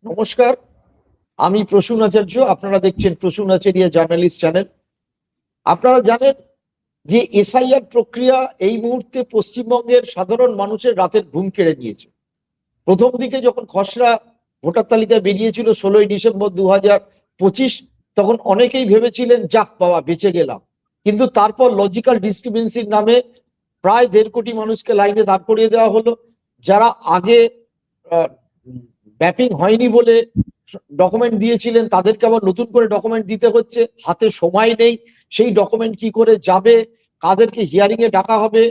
নমস্কার, আমি প্রসূন আচার্য। আপনারা দেখছেন প্রসূন আচার্য জার্নালিস্ট চ্যানেল। আপনারা জানেন যে এসআইআর প্রক্রিয়া এই মুহূর্তে পশ্চিমবঙ্গের সাধারণ মানুষের রাতের ঘুম কেড়ে নিয়েছে। প্রথম দিকে যখন খসড়া ভোটার তালিকায় বেরিয়েছিল 16ই ডিসেম্বর 2025, তখন অনেকেই ভেবেছিলেন যাক বাবা বেঁচে গেলাম। কিন্তু তারপর লজিক্যাল ডিসক্রিমিনেন্সির নামে প্রায় 1.5 কোটি মানুষকে লাইনে দাঁড় করিয়ে দেওয়া হলো। যারা আগে ম্যাপিং হয়নি বলে ডকুমেন্ট দিয়েছিলেন তাদেরকে আবার নতুন করে ডকুমেন্ট দিতে হচ্ছে, হাতে সময় নেই। সেই ডকুমেন্ট কি করে যাবে, কাদেরকে হিয়ারিং এ ডাকা হবে,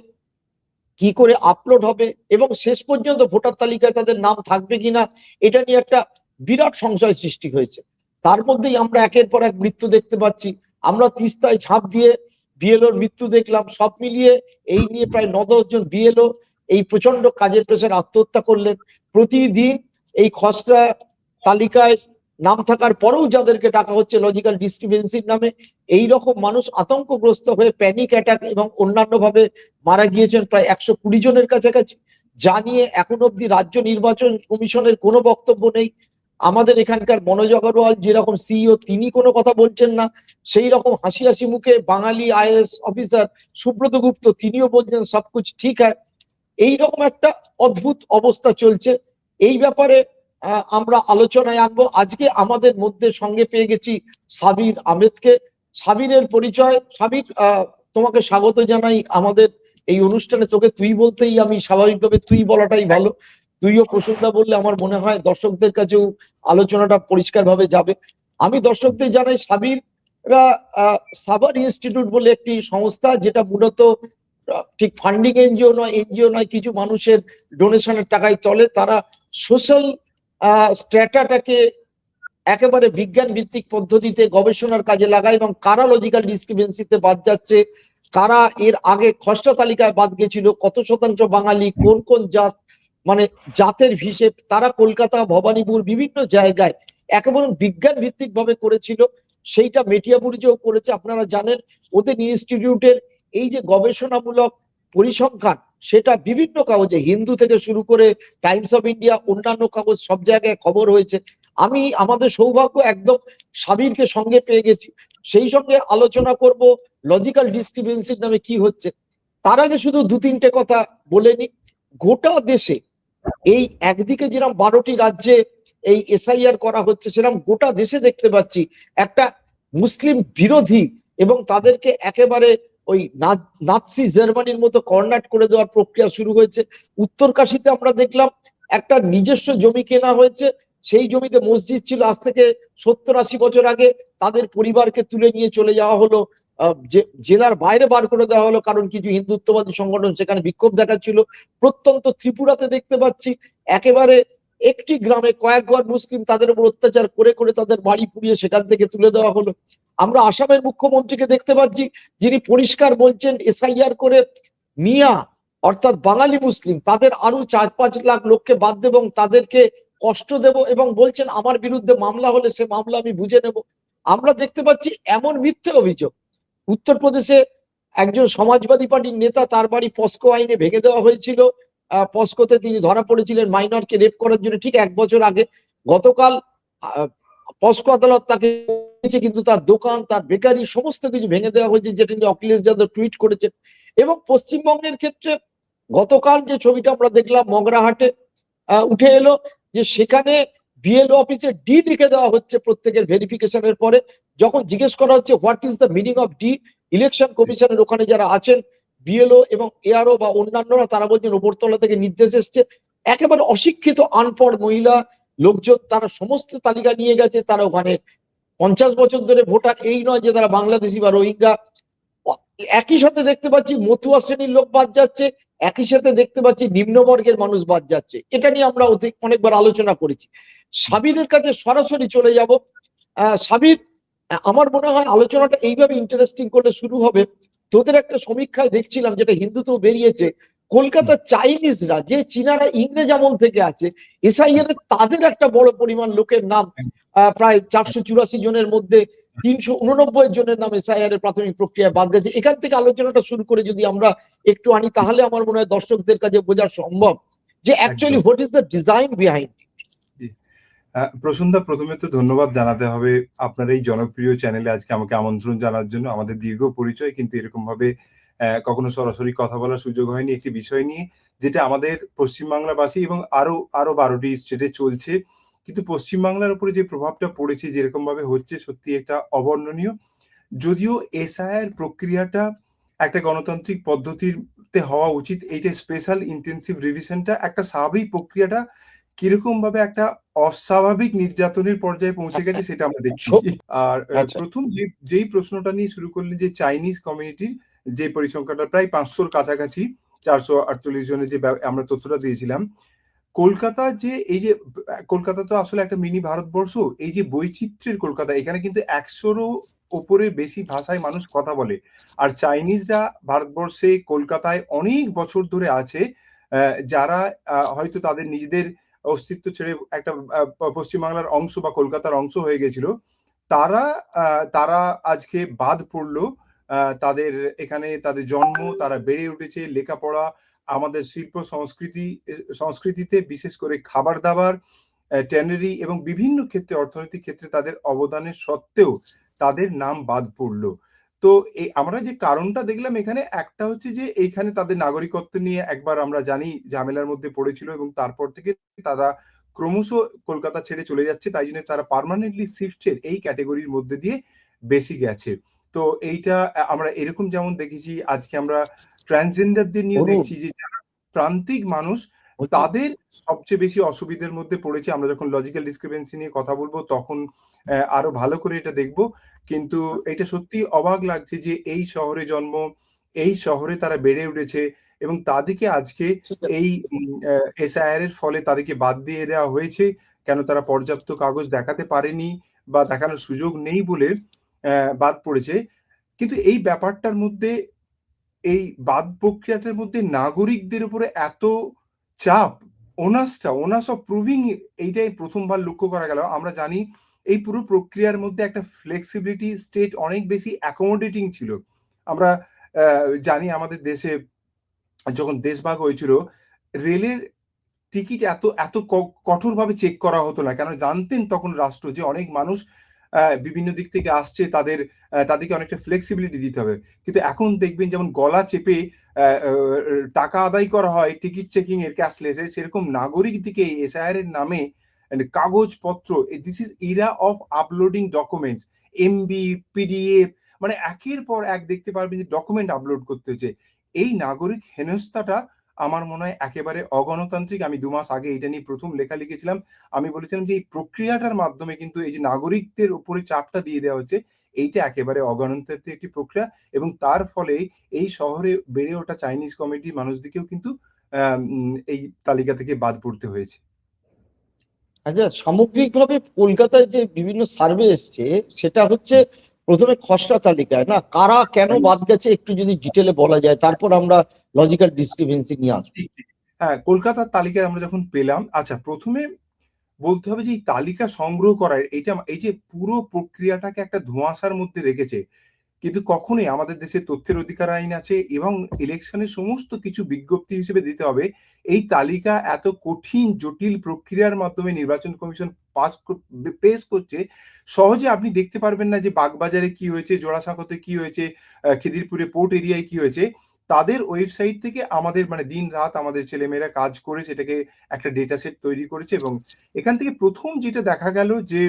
কি করে আপলোড হবে এবং শেষ পর্যন্ত ভোটার তালিকায় তাদের নাম থাকবে কিনা, এটা নিয়ে একটা বিরাট সংশয় সৃষ্টি হয়েছে। তার মধ্যেই আমরা একের পর এক মৃত্যু দেখতে পাচ্ছি। আমরা তিস্তায় ঝাঁপ দিয়ে বিএলওর মৃত্যু দেখলাম। সব মিলিয়ে এই নিয়ে প্রায় 9-10 জন বিএলও এই প্রচন্ড কাজের প্রেসারে আত্মহত্যা করলেন। প্রতিদিন এই খসড়া তালিকায় নাম থাকার পরেও যাদেরকে ডাকা হচ্ছে লজিক্যাল ডিসক্রিমিনেন্সির নামে, এই রকম মানুষ আতঙ্কগ্রস্ত হয়ে প্যানিক অ্যাটাক এবং অন্যান্য ভাবে মারা গিয়েছেন প্রায় 120 জনের কাছাকাছি। জানিয়ে এখন অব্দি রাজ্য নির্বাচন কমিশনের কোনো বক্তব্য নেই। আমাদের এখানকার মনোজ আগরওয়াল যেরকম সিইও, তিনি কোনো কথা বলছেন না। সেই রকম হাসি হাসি মুখে বাঙালি আইএএস অফিসার সুব্রত গুপ্ত, তিনিও বলছেন সবকিছু ঠিক হয়। এইরকম একটা অদ্ভুত অবস্থা চলছে। এই ব্যাপারে আমরা আলোচনায় আনবো। আজকে আমাদের মধ্যে সঙ্গে পেয়ে গেছি সাবির আহমেদকে। সাবিরের পরিচয়, সাবির তোমাকে স্বাগত জানাই আমাদের এই অনুষ্ঠানে। তোকে তুই বলতেই আমি স্বাভাবিকভাবে তুই বলাটাই ভালো। তুইও প্রসন্নদা বললে আমার মনে হয় দর্শকদের কাছেও আলোচনাটা পরিষ্কারভাবে যাবে। আমি দর্শকদের জানাই সাবিররা সাবার ইনস্টিটিউট বলে একটি সংস্থা, যেটা মূলত ঠিক ফান্ডিং এনজিও নয়, কিছু মানুষের ডোনেশনের টাকায় চলে। তারা সোশ্যাল স্ট্র্যাটাটাকে একেবারে বিজ্ঞান ভিত্তিক পদ্ধতিতে গবেষণার কাজে লাগায় এবং কারা লজিক্যাল ডিসক্রিমিনেন্সিতে বাদ যাচ্ছে, কারা এর আগে খসড়া তালিকায় বাদ গেছিল, কত শতাংশ বাঙালি, কোন কোন জাত, মানে জাতের হিসেব তারা কলকাতা, ভবানীপুর বিভিন্ন জায়গায় একেবারে বিজ্ঞান ভিত্তিক ভাবে করেছিল। সেইটা মেটিয়াবুরুজেও করেছে। আপনারা জানেন ওদের ইনস্টিটিউটের এই যে গবেষণামূলক পরিসংখ্যান, সেটা বিভিন্ন কাগজে, হিন্দু থেকে শুরু করে টাইমস অফ ইন্ডিয়া, অন্যান্য কাগজ, সব জায়গায় খবর হয়েছে। আমি আমাদের সৌভাগ্য একদম সাবিরকে সঙ্গে পেয়ে গেছি। সেই সঙ্গে আলোচনা করব লজিক্যাল ডিসক্রিমিনেন্সির নামে কি হচ্ছে। তার আগে শুধু 2-3টে কথা বলে নি। গোটা দেশে এই একদিকে যেরকম 12টি রাজ্যে এই এসআইআর করা হচ্ছে, সেরকম গোটা দেশে দেখতে পাচ্ছি একটা মুসলিম বিরোধী এবং তাদেরকে একেবারে ওই নাৎসি জার্মানির মতো কর্নার করে দেওয়ার প্রক্রিয়া শুরু হয়েছে। উত্তরকাশীতে আমরা দেখলাম একটা নিজস্ব জমি কেনা হয়েছে। সেই জমিতে মসজিদ ছিল, আজ থেকে 70-80 বছর আগে তাদের পরিবারকে তুলে নিয়ে চলে যাওয়া হলো, জেলার বাইরে বার করে দেওয়া হলো, কারণ কিছু হিন্দুত্ববাদী সংগঠন সেখানে বিক্ষোভ দেখাচ্ছিল। প্রত্যন্ত ত্রিপুরাতে দেখতে পাচ্ছি একেবারে একটি গ্রামে কয়েক ঘর মুসলিম, তাদের উপর অত্যাচার করে করে তাদের বাড়ি পুড়িয়ে সেখান থেকে তুলে দেওয়া হলো। আমরা আসামের মুখ্যমন্ত্রীকে দেখতে পাচ্ছি, যিনি পরিষ্কার বলছেন এসআইআর করে মিয়া অর্থাৎ বাঙালি মুসলিম তাদের আরো 4-5 লাখ লোককে বাদ দেব এবং তাদেরকে কষ্ট দেব, এবং বলছেন আমার বিরুদ্ধে মামলা হলে সে মামলা আমি বুঝে নেব। আমরা দেখতে পাচ্ছি এমন মিথ্যে অভিযোগ। উত্তরপ্রদেশে একজন সমাজবাদী পার্টির নেতা, তার বাড়ি পস্কো আইনে ভেঙে দেওয়া হয়েছিল। পস্কোতে তিনি ধরা পড়েছিলেন মাইনরকে রেপ করার জন্য ঠিক 1 বছর আগে। গতকাল পস্কো আদালত তাকে, কিন্তু তার দোকান, তার বেকারি সমস্ত কিছু ভেঙে দেওয়া হয়েছে, যেটা নিয়ে অখিলেশ যাদব টুইট করেছেন। এবং পশ্চিমবঙ্গের ক্ষেত্রে গতকাল যে ছবিটা আমরা দেখলাম মগরাহাটে উঠে এলো, যে সেখানে বিএলও অফিসে ডি লিখে দেওয়া হচ্ছে প্রত্যেকের ভেরিফিকেশনের পরে। যখন জিজ্ঞেস করা হচ্ছে what is the meaning of D, election কমিশনের ওখানে যারা আছেন বিএলও এবং এআরও বা অন্যান্যরা, তারা বলছেন উপরতলা থেকে নির্দেশ এসছে। একেবারে অশিক্ষিত আনপড় মহিলা লোকজন তারা সমস্ত তালিকা নিয়ে গেছে। তারা ওখানে 50 বছর ধরে ভোটার, এই নয় যে তারা বাংলাদেশি বা রোহিঙ্গা। একই সাথে দেখতে পাচ্ছি মতুয়া শ্রেণীর লোক বাদ যাচ্ছে, একই সাথে দেখতে পাচ্ছি নিম্নবর্গের মানুষ বাদ যাচ্ছে। এটা নিয়ে আমরা অনেকবার আলোচনা করেছি। সাবিরের কাছে সরাসরি চলে যাব। সাবির, আমার মনে হয় আলোচনাটা এইভাবে ইন্টারেস্টিং করলে শুরু হবে। তোদের একটা সমীক্ষায় দেখছিলাম, যেটা হিন্দুতেও বেরিয়েছে, কলকাতার চাইনিজরা, যে চীনারা ইংরেজ আমল থেকে আছে, এসআইআর তাদের একটা বড় পরিমাণ লোকের নাম, প্রায় 484 জনের মধ্যে 389 জনের নাম এসআইআর এর প্রাথমিক প্রক্রিয়ায় বাদ গেছে। এখান থেকে আলোচনাটা শুরু করে যদি আমরা একটু আনি, তাহলে আমার মনে হয় দর্শকদের কাছে বোঝা সম্ভব যে actually what is the design behind it. প্রসন্দা, প্রথমে তো ধন্যবাদ জানাতে হবে আপনার এই জনপ্রিয় চ্যানেলে আজকে আমাকে আমন্ত্রণ জানার জন্য। আমাদের দীর্ঘ পরিচয়, কিন্তু এরকম ভাবে কখনো সরাসরি কথা বলার সুযোগ হয়নি একটি বিষয় নিয়ে, যেটা আমাদের পশ্চিমবাংলাবাসী এবং আরো আরো 12টি স্টেটে চলছে। কিন্তু পশ্চিমবাংলার উপরে যে প্রভাবটা পড়েছে, যেরকম ভাবে হচ্ছে, সত্যি একটা অবর্ণনীয়। যদিও এসআইআর প্রক্রিয়াটা একটা গণতান্ত্রিক পদ্ধতিতে হওয়া উচিত, এইটা স্পেশাল ইন্টেন্সিভ রিভিশনটা একটা স্বাভাবিক প্রক্রিয়াটা কিরকম ভাবে একটা অস্বাভাবিক নির্যাতনের পর্যায়ে পৌঁছে গেছে সেটা আমরা দেখছি। আর আচ্ছা, প্রথম যেই প্রশ্নটা নিয়ে শুরু করলেন, যে চাইনিজ কমিউনিটির যে পরিসংখ্যানটা প্রায় 500-র কাছাকাছি, 448 জনের যে আমরা তথ্যটা দিয়েছিলাম, কলকাতা যে এই যে কলকাতা তো আসলে একটা মিনি ভারতবর্ষ। এই যে বৈচিত্র্যের কলকাতা, এখানে কিন্তু 100-রও ওপরে বেশি ভাষায় মানুষ কথা বলে। আর চাইনিজরা ভারতবর্ষে কলকাতায় অনেক বছর ধরে আছে, যারা হয়তো তাদের নিজেদের অস্তিত্ব ছেড়ে একটা পশ্চিমবাংলার অংশ বা কলকাতার অংশ হয়ে গেছিল, তারা তারা আজকে বাদ পড়লো। তাদের এখানে তাদের জন্ম, তারা বেড়ে উঠেছে, লেখাপড়া, আমাদের শিল্প সংস্কৃতিতে, বিশেষ করে খাবার দাবার, ট্যানারি এবং বিভিন্ন ক্ষেত্রে, অর্থনৈতিক ক্ষেত্রে তাদের অবদানের সত্ত্বেও তাদের নাম বাদ পড়লো। তো এই আমরা যে কারণটা দেখলাম এখানে, একটা হচ্ছে যে এইখানে তাদের নাগরিকত্ব নিয়ে একবার আমরা জানি ঝামেলার মধ্যে পড়েছিল, এবং তারপর থেকে তারা ক্রমশ কলকাতা ছেড়ে চলে যাচ্ছে, তাই জন্য তারা পার্মানেন্টলি শিফটের এই ক্যাটেগরির মধ্যে দিয়ে বেশি গেছে। তো এইটা আমরা এরকম যেমন দেখেছি, আজকে আমরা ট্রান্সজেন্ডারদের নিয়েও বলুন, দেখছি যে যারা প্রান্তিক মানুষ, বলছি, তাদের সবচেয়ে বেশি অসুবিধার মধ্যে পড়েছে। আমরা যখন লজিক্যাল ডিসক্রিপেন্সি নিয়ে কথা বলবো, তখন আরো ভালো করে এটা দেখব। কিন্তু এটা সত্যি অবাক লাগছে যে এই শহরে জন্ম, এই শহরে তারা বেড়ে উঠেছে, এবং তাদেরকে আজকে ঠিক আছে। এই এসআইআর এর ফলে তাদেরকে বাদ দিয়ে দেওয়া হয়েছে। কেন? তারা পর্যাপ্ত কাগজ দেখাতে পারেনি বা দেখানোর সুযোগ নেই বলে বাদ পড়েছে। কিন্তু এই ব্যাপারটার মধ্যে, এই বাদ প্রক্রিয়াটার মধ্যে নাগরিকদের উপরে এত চাপ, ওনাস অফ প্রুভিং, এইটাই প্রথমবার লক্ষ্য করা গেল। আমরা জানি এই পুরো প্রক্রিয়ার মধ্যে একটা ফ্লেক্সিবিলিটি, স্টেট অনেক বেশি অ্যাকোমোডেটিং ছিল। আমরা জানি আমাদের দেশে যখন দেশভাগ হয়েছিল, রেলের টিকিট এত এত কঠোরভাবে চেক করা হতো না, কেন? জানতেন তখন রাষ্ট্র যে অনেক মানুষ বিভিন্ন দিক থেকে আসছে, তাদেরকে অনেকটা ফ্লেক্সিবিলিটি দিতে হবে। কিন্তু এখন দেখবেন যেমন গলা চেপে টাকা আদায় করা হয় টিকিট চেকিং এর, ক্যাশলেসে, সেরকম নাগরিক দিকে এসআইআর এর নামে কাগজপত্র, this is Ira of uploading documents, MB, PDF, মানে একের পর এক দেখতে পারবেন যে ডকুমেন্ট আপলোড করতে হচ্ছে। এই নাগরিক হেনস্থাটা আমার মনে হয় একেবারে অগণতান্ত্রিক। আমি 2 মাস আগে এটা নিয়ে প্রথম লেখা লিখেছিলাম। আমি বলেছিলাম যে এই প্রক্রিয়াটার মাধ্যমে কিন্তু এই যে নাগরিকদের উপরে চাপটা দিয়ে দেওয়া হচ্ছে, এইটা একেবারে অগণতান্ত্রিক একটি প্রক্রিয়া, এবং তার ফলে এই শহরে বেড়ে ওঠা চাইনিজ কমিউনিটির মানুষদেরকেও কিন্তু এই তালিকা থেকে বাদ পড়তে হয়েছে। আচ্ছা, সামগ্রিকভাবে কলকাতায় যে বিভিন্ন সার্ভে এসছে, সেটা হচ্ছে প্রথমে খসড়া তালিকায়, না কারা কেন বাদ গেছে একটু যদি ডিটেলে বলা যায়, তারপর আমরা লজিক্যাল ডিসক্রিপেন্সি নিয়ে আসবো। ঠিক, ঠিক। হ্যাঁ, কলকাতার তালিকায় আমরা যখন পেলাম, আচ্ছা, প্রথমে বলতে হবে যে এই তালিকা সংগ্রহ করার এই যে পুরো প্রক্রিয়াটাকে একটা ধোঁয়াশার মধ্যে রেখেছে। কিন্তু কখনোই আমাদের দেশে তথ্যের অধিকার আইন আছে, এবং ইলেকশনের সমস্ত কিছু বিজ্ঞপ্তি হিসেবে দিতে হবে। এই তালিকা এত কঠিন জটিল প্রক্রিয়ার মাধ্যমে নির্বাচন কমিশন পেশ করছে, সহজে আপনি দেখতে পারবেন না যে বাগবাজারে কি হয়েছে, জোড়াসাঁকোতে কি হয়েছে, খিদিরপুরে পোর্ট এরিয়ায় কি হয়েছে। তাদের ওয়েবসাইট থেকে আমাদের মানে দিন রাত আমাদের ছেলেমেয়েরা কাজ করে সেটাকে একটা ডেটা সেট তৈরি করেছে, এবং এখান থেকে প্রথম যেটা দেখা গেল যে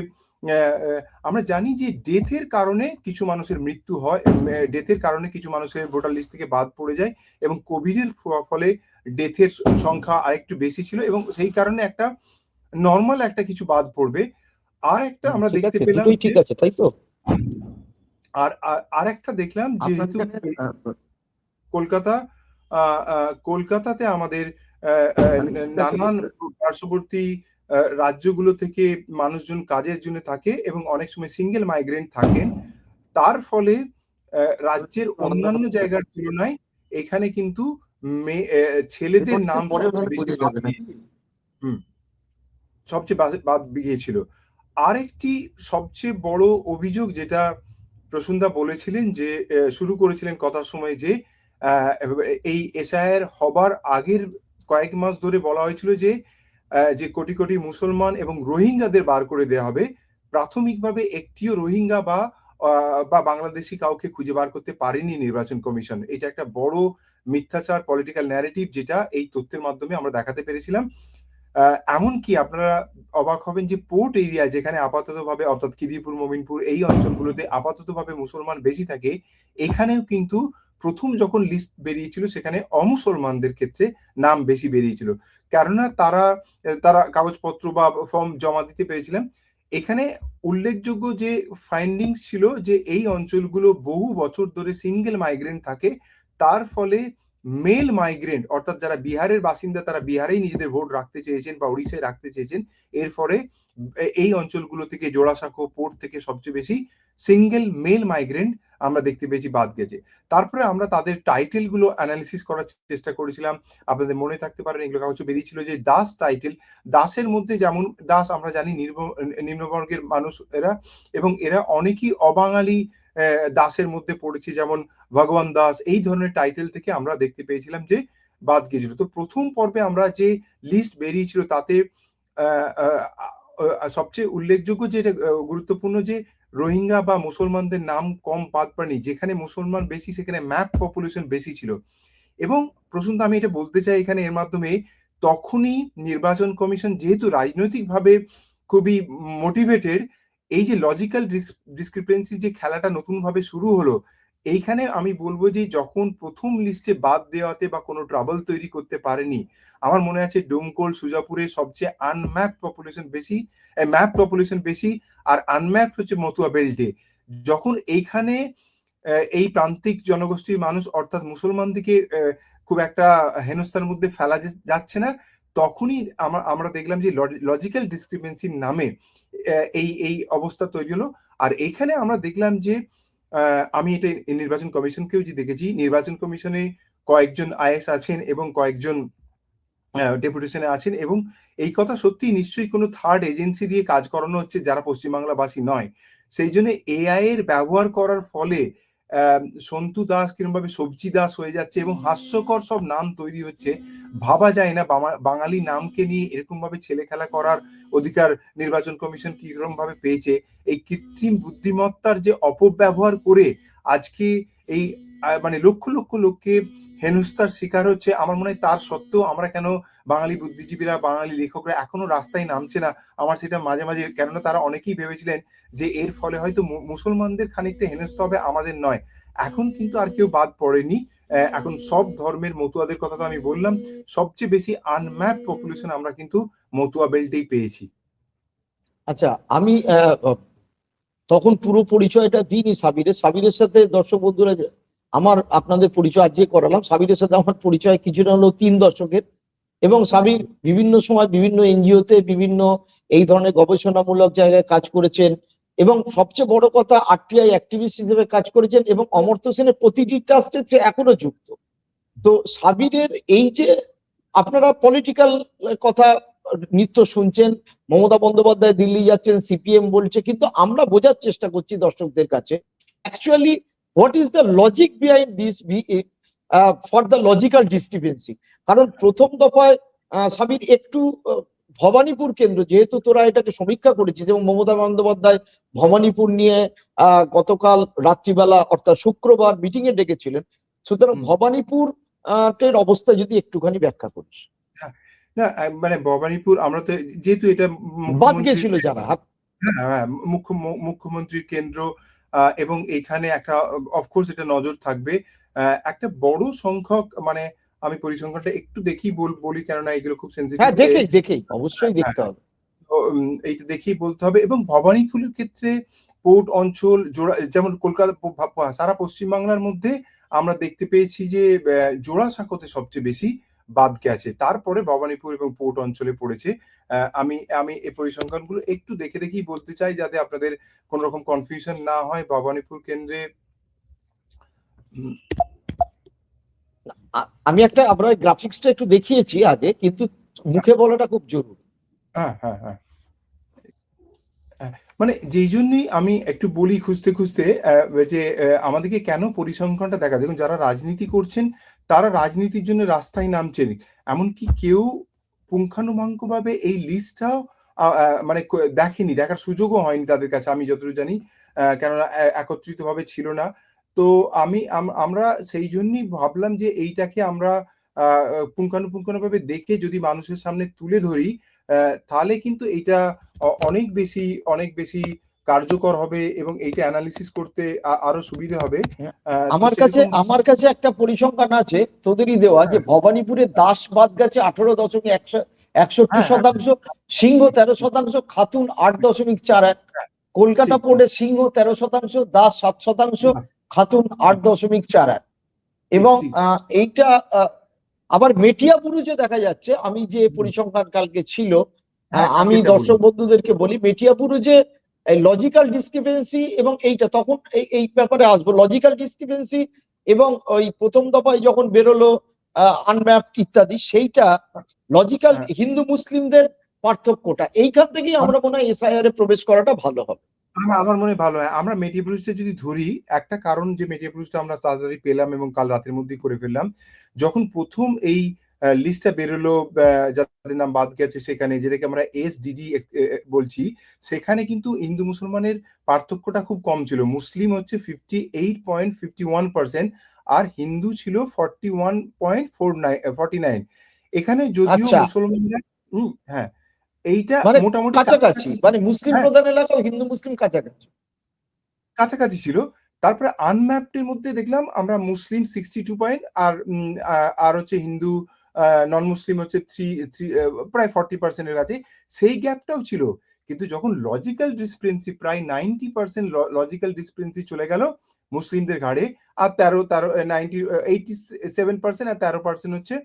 আমরা জানি যে ডেথের কারণে কিছু মানুষের মৃত্যু হয়, ডেথের কারণে কিছু মানুষের ভোটার লিস্ট থেকে বাদ পড়ে যায়, এবং কোভিডের ফলে ডেথের সংখ্যা আরেকটু বেশি ছিল, এবং সেই কারণে একটা নর্মাল একটা কিছু বাদ পড়বে। আর একটা আমরা ঠিক দেখতে আছে, পেলাম দুটোই যে, ঠিক আছে, তাই তো? আর আর একটা দেখলাম আপনার যেহেতু এখানে কলকাতা, কলকাতাতে আমাদের ঠিক আছে। নানান পার্শ্ববর্তী রাজ্যগুলো থেকে মানুষজন কাজের জন্য থাকে, এবং অনেক সময় সিঙ্গেল মাইগ্রেন্ট থাকেন। তার ফলে রাজ্যের অন্যান্য জায়গার তুলনায় এখানে কিন্তু ছেলেদের নাম পরে সবচেয়ে ভালো বেশি বোঝা বাদ যাবে নাকি? গিয়েছিল। হুম, সবচেয়ে বাদ গিয়েছিল। আরেকটি সবচেয়ে বড় অভিযোগ, যেটা প্রসূনদা বলেছিলেন যে শুরু করেছিলেন কথার সময়, যে এই এসআইআর হবার আগের কয়েক মাস ধরে বলা হয়েছিল যে যে কোটি কোটি মুসলমান এবং রোহিঙ্গাদের বার করে দেওয়া হবে, প্রাথমিকভাবে একটিও রোহিঙ্গা বা বাংলাদেশি কাউকে খুঁজে বার করতে পারেনি নির্বাচন কমিশন। এটা একটা বড় মিথ্যাচার পলিটিক্যাল ন্যারেটিভ, যেটা এই তথ্যের মাধ্যমে আমরা দেখাতে পেরেছিলাম। এমনকি আপনারা অবাক হবেন যে পোর্ট এরিয়া, যেখানে আপাততভাবে অর্থাৎ খিদিরপুর, মোমিনপুর এই অঞ্চলগুলোতে আপাততভাবে মুসলমান বেশি থাকে, এখানেও কিন্তু প্রথম যখন লিস্ট বেরিয়েছিল সেখানে অমুসলমানদের ক্ষেত্রে নাম বেশি বেরিয়েছিল, কেননা তারা কাগজপত্র বা ফর্ম জমা দিতে পেরেছিলেন। এখানে উল্লেখযোগ্য যে ফাইন্ডিংস ছিল যে এই অঞ্চলগুলো বহু বছর ধরে সিঙ্গেল মাইগ্রেন্ট থাকে, তার ফলে মেল মাইগ্রেন্ট অর্থাৎ যারা বিহারের বাসিন্দা তারা বিহারেই নিজেদের ভোট রাখতে চেয়েছেন বা উড়িষ্যায় রাখতে চেয়েছেন। এর ফলে এই অঞ্চলগুলো থেকে জোড়াসাঁকো পোর্ট থেকে সবচেয়ে বেশি সিঙ্গেল মেল মাইগ্রেন্ট আমরা দেখতে পেয়েছি বাদ গেছে। তারপরে আমরা তাদের টাইটেল গুলো অ্যানালিসিস করার চেষ্টা করেছিলাম। আপনাদের মনে থাকতে পারেন এগুলো কাগজে বেরিয়েছিল যে দাস টাইটেল, দাসের মধ্যে যেমন দাস আমরা জানি নিম্নবর্গের মানুষ এরা, এবং এরা অনেকই অবাঙালি দাসের মধ্যে পড়েছে, যেমন ভগবান দাস, এই ধরনের টাইটেল থেকে আমরা দেখতে পেয়েছিলাম যে বাদ গিয়েছিল। তো প্রথম পর্বে আমরা যে লিস্ট বেরিয়েছিল তাতে সবচেয়ে উল্লেখযোগ্য যে গুরুত্বপূর্ণ যে রোহিঙ্গা বা মুসলমানদের নাম কম বাদ পড়েনি, যেখানে মুসলমান বেশি সেখানে ম্যাপ পপুলেশন বেশি ছিল। এবং প্রসন্ত আমি এটা বলতে চাই এখানে এর মাধ্যমে, তখনই নির্বাচন কমিশন যেহেতু রাজনৈতিকভাবে খুবই মোটিভেটেড, এই যে লজিক্যাল ডিসক্রিপেন্সি যে খেলাটা নতুন ভাবে শুরু হলো, এইখানে আমি বলবো যে যখন প্রথম লিস্টে বাদ দেওয়াতে বা কোনো ট্রাবল তৈরি করতে পারেনি, আমার মনে আছে ডোমকল সুজাপুরে সবচেয়ে আনম্যাপ পপুলেশন বেশি, ম্যাপ পপুলেশন বেশি, আর আনম্যাপ হচ্ছে মতুয়া বেল্টে। যখন এইখানে এই প্রান্তিক জনগোষ্ঠীর মানুষ অর্থাৎ মুসলমানদিকে খুব একটা হেনস্থার মধ্যে ফেলা যাচ্ছে না, তখনই আমরা দেখলাম যে লজিক্যাল ডিসক্রিপেন্সির নামে এই অবস্থা তৈরি হলো। আর এইখানে আমরা দেখলাম যে আমি এটা নির্বাচন কমিশনকেও যে দেখেছি, নির্বাচন কমিশনে কয়েকজন আইএস আছেন এবং কয়েকজন ডেপুটেশনে আছেন, এবং এই কথা সত্যি নিশ্চয়ই কোনো থার্ড এজেন্সি দিয়ে কাজ করানো হচ্ছে যারা পশ্চিমবাংলাবাসী নয়। সেই জন্য এআই এর ব্যবহার করার ফলে সন্তু দাস কিরমভাবে সবজি দাস হয়ে যাচ্ছে এবং হাস্যকর সব নাম তৈরি হচ্ছে। ভাবা যায় না বাঙালি নামকে নিয়ে এরকম ভাবে ছেলে খেলা করার অধিকার নির্বাচন কমিশন কিরকম ভাবে পেয়েছে। এই কৃত্রিম বুদ্ধিমত্তার যে অপব্যবহার করে আজকে এই মানে লক্ষ লক্ষ লোককে হেনস্থার শিকার হচ্ছে, আমার মনে হয় তার সত্ত্বেও আমরা কেন বাঙালি বুদ্ধিজীবীরা, বাঙালি লেখকরা এখনো রাস্তায় নামছে না, আমার সেটা মাঝে মাঝে, কেননা তারা অনেকেই ভেবেছিলেন যে এর ফলে হয়তো মুসলমানদের খানিকটা হেনস্থা হবে, আমাদের নয়। এখন কিন্তু আর কেউ বাদ পড়েনি, এখন সব ধর্মের মতুয়াদের কথা তো আমি বললাম, সবচেয়ে বেশি আনম্যাপ পপুলেশন আমরা কিন্তু মতুয়া বেল্টেই পেয়েছি। আচ্ছা, আমি তখন পুরো পরিচয়টা দিইনি সাবিরের সাথে দর্শক বন্ধুরা আমার আপনাদের পরিচয় আজকে করালাম। সাবিরের সাথে আমার পরিচয় কিছুটা হলো 3 দশকের, এবং সাবির বিভিন্ন সময় বিভিন্ন এনজিওতে বিভিন্ন এই ধরনের গবেষণামূলক জায়গায় কাজ করেছেন, এবং সবচেয়ে বড় কথা আরটিআই অ্যাক্টিভিস্ট হিসেবে কাজ করেছেন, এবং অমর্ত্য সেনের প্রতিটি ট্রাস্টে সে এখনো যুক্ত। তো সাবিরের এই যে আপনারা পলিটিক্যাল কথা নিত্য শুনছেন, মমতা বন্দ্যোপাধ্যায় দিল্লি যাচ্ছেন, সিপিএম বলছে, কিন্তু আমরা বোঝার চেষ্টা করছি দর্শকদের কাছে actually what is the logic behind this for the logical discrepancy. কারণ প্রথম দফায় সাবির একটু ভবানীপুর কেন্দ্র, যেহেতু তোরা এটাকে সমীক্ষা করেছিস এবং মমতা বন্দ্যোপাধ্যায় ভবানীপুর নিয়ে গতকাল রাত্রিবেলা অর্থাৎ শুক্রবার মিটিং এ ডেকেছিলেন, সুতরাং ভবানীপুর এর অবস্থা যদি একটুখানি ব্যাখ্যা করিস। না মানে ভবানীপুর আমরা তো যেহেতু এটা বাদ গেছিল যারা, হ্যাঁ মুখ্যমন্ত্রীর কেন্দ্র, এবং এখানে একটা অফকোর্স এটা নজর থাকবে। একটা বড় সংখ্যক, মানে আমি পরিসংখ্যানটা একটু দেখি বলি, কেননা এগুলো খুব সেন্সিটিভ। হ্যাঁ দেখেই অবশ্যই দেখতে হবে, এইটা দেখেই বলতে হবে। এবং ভবানীপুরের ক্ষেত্রে পোর্ট অঞ্চল যেমন কলকাতা সারা পশ্চিমবাংলার মধ্যে আমরা দেখতে পেয়েছি যে জোড়াসাঁকোতে সবচেয়ে বেশি বাদ গেছে, তারপরে ভবানীপুর এবং পোর্ট অঞ্চলে পড়েছে। আমি এই পরিসংখ্যানগুলো একটু দেখেই বলতে চাই যাতে আপনাদের কোন রকম কনফিউশন না হয়। ভবানীপুর কেন্দ্রে আমি আমরা গ্রাফিক্সটা একটু দেখিয়েছি আগে, কিন্তু মুখে বলাটা খুব জরুরি। হ্যাঁ মানে যেই জন্যই আমি একটু বলি খুঁজতে যে আমাদেরকে কেন পরিসংখ্যানটা দেখা। দেখুন, যারা রাজনীতি করছেন তারা রাজনীতির জন্য রাস্তায় নামছেন, এমনকি কেউ পুঙ্খানুপুঙ্খভাবে এই লিস্টটাও মানে দেখেনি, দেখার সুযোগও হয়নি তাদের কাছে আমি যতটুকু জানি, কেননা একত্রিতভাবে ছিল না। তো আমরা সেই জন্যই ভাবলাম যে এইটাকে আমরা পুঙ্খানুপুঙ্খভাবে দেখে যদি মানুষের সামনে তুলে ধরি, তাহলে কিন্তু এইটা অনেক বেশি কার্যকর হবে এবং এইটা অ্যানালিসিস করতে আরো সুবিধা হবে। তো সেরকম আমার কাছে একটা পরিসংখ্যান আছে তোদেরই দেওয়া, যে হ্যাঁ ভবানীপুরে দাস বাদ গেছে 18.61 হ্যাঁ হ্যাঁ শতাংশ, সিংহ 13%, খাতুন 8.41, হ্যাঁ, কলকাতা ঠিক ঠিক বোর্ডে সিংহ 13%, দাস 7%, বাহ, খাতুন ঠিক 8.41। ঠিক এবং ঠিক এইটা আবার মেটিয়াবুরুজে দেখা যাচ্ছে, আমি যে পরিসংখ্যান কালকে ছিল, হ্যাঁ আমি কালকেরটা বলুন। দর্শক বন্ধুদেরকে বলি, মেটিয়াবুরুজে এই লজিক্যাল ডিসক্রিপেন্সি, এবং এইটা তখন এই ব্যাপারে আসবো, লজিক্যাল ডিসক্রিপেন্সি এবং ওই প্রথম দফায় যখন বেরোলো আনম্যাপড ইত্যাদি, সেইটা লজিক্যাল হ্যাঁ হিন্দু মুসলিমদের পার্থক্যটা এইখান থেকেই আমরা মনে হয় এসআইআর এ প্রবেশ করাটা ভালো হবে। আমার মনে হয় ভালো হয় আমরা মেটিয়াবুরুজটা যদি ধরি, একটা কারণ যে মেটিয়াবুরুজটা আমরা তাড়াতাড়ি পেলাম এবং কাল রাতের মধ্যেই করে ফেললাম, যখন প্রথম এই লিস্টটা বেরোলো, যাদের নাম বাদ গেছে সেখানে, যেটাকে আমরা এসডিডি বলছি, সেখানে কিন্তু হিন্দু মুসলমানের পার্থক্যটা খুব কম ছিল। মুসলিম হচ্ছে 58.51%, আর হিন্দু ছিল 41.49। এখানে যদিও আচ্ছা, মুসলমানরা হ্যাঁ এইটা মানে মোটামুটি কাছাকাছি, কাছাকাছি মানে মুসলিম হ্যাঁ প্রধান এলাকা ও হিন্দু মুসলিম কাছাকাছি। কাছাকাছি ছিল। তারপরে আনম্যাপড এর মধ্যে দেখলাম আমরা মুসলিম 62 পয়েন্ট, আর হচ্ছে হিন্দু নন মুসলিম হচ্ছে প্রায় 40% এর কাছে, সেই গ্যাপটাও ছিল। কিন্তু যখন লজিক্যাল ডিসক্রিপেন্সি প্রায় 90% লজিক্যাল ডিসক্রিপেন্সি চলে গেল মুসলিমদের ঘাড়ে, আর 87% আর 13% হচ্ছে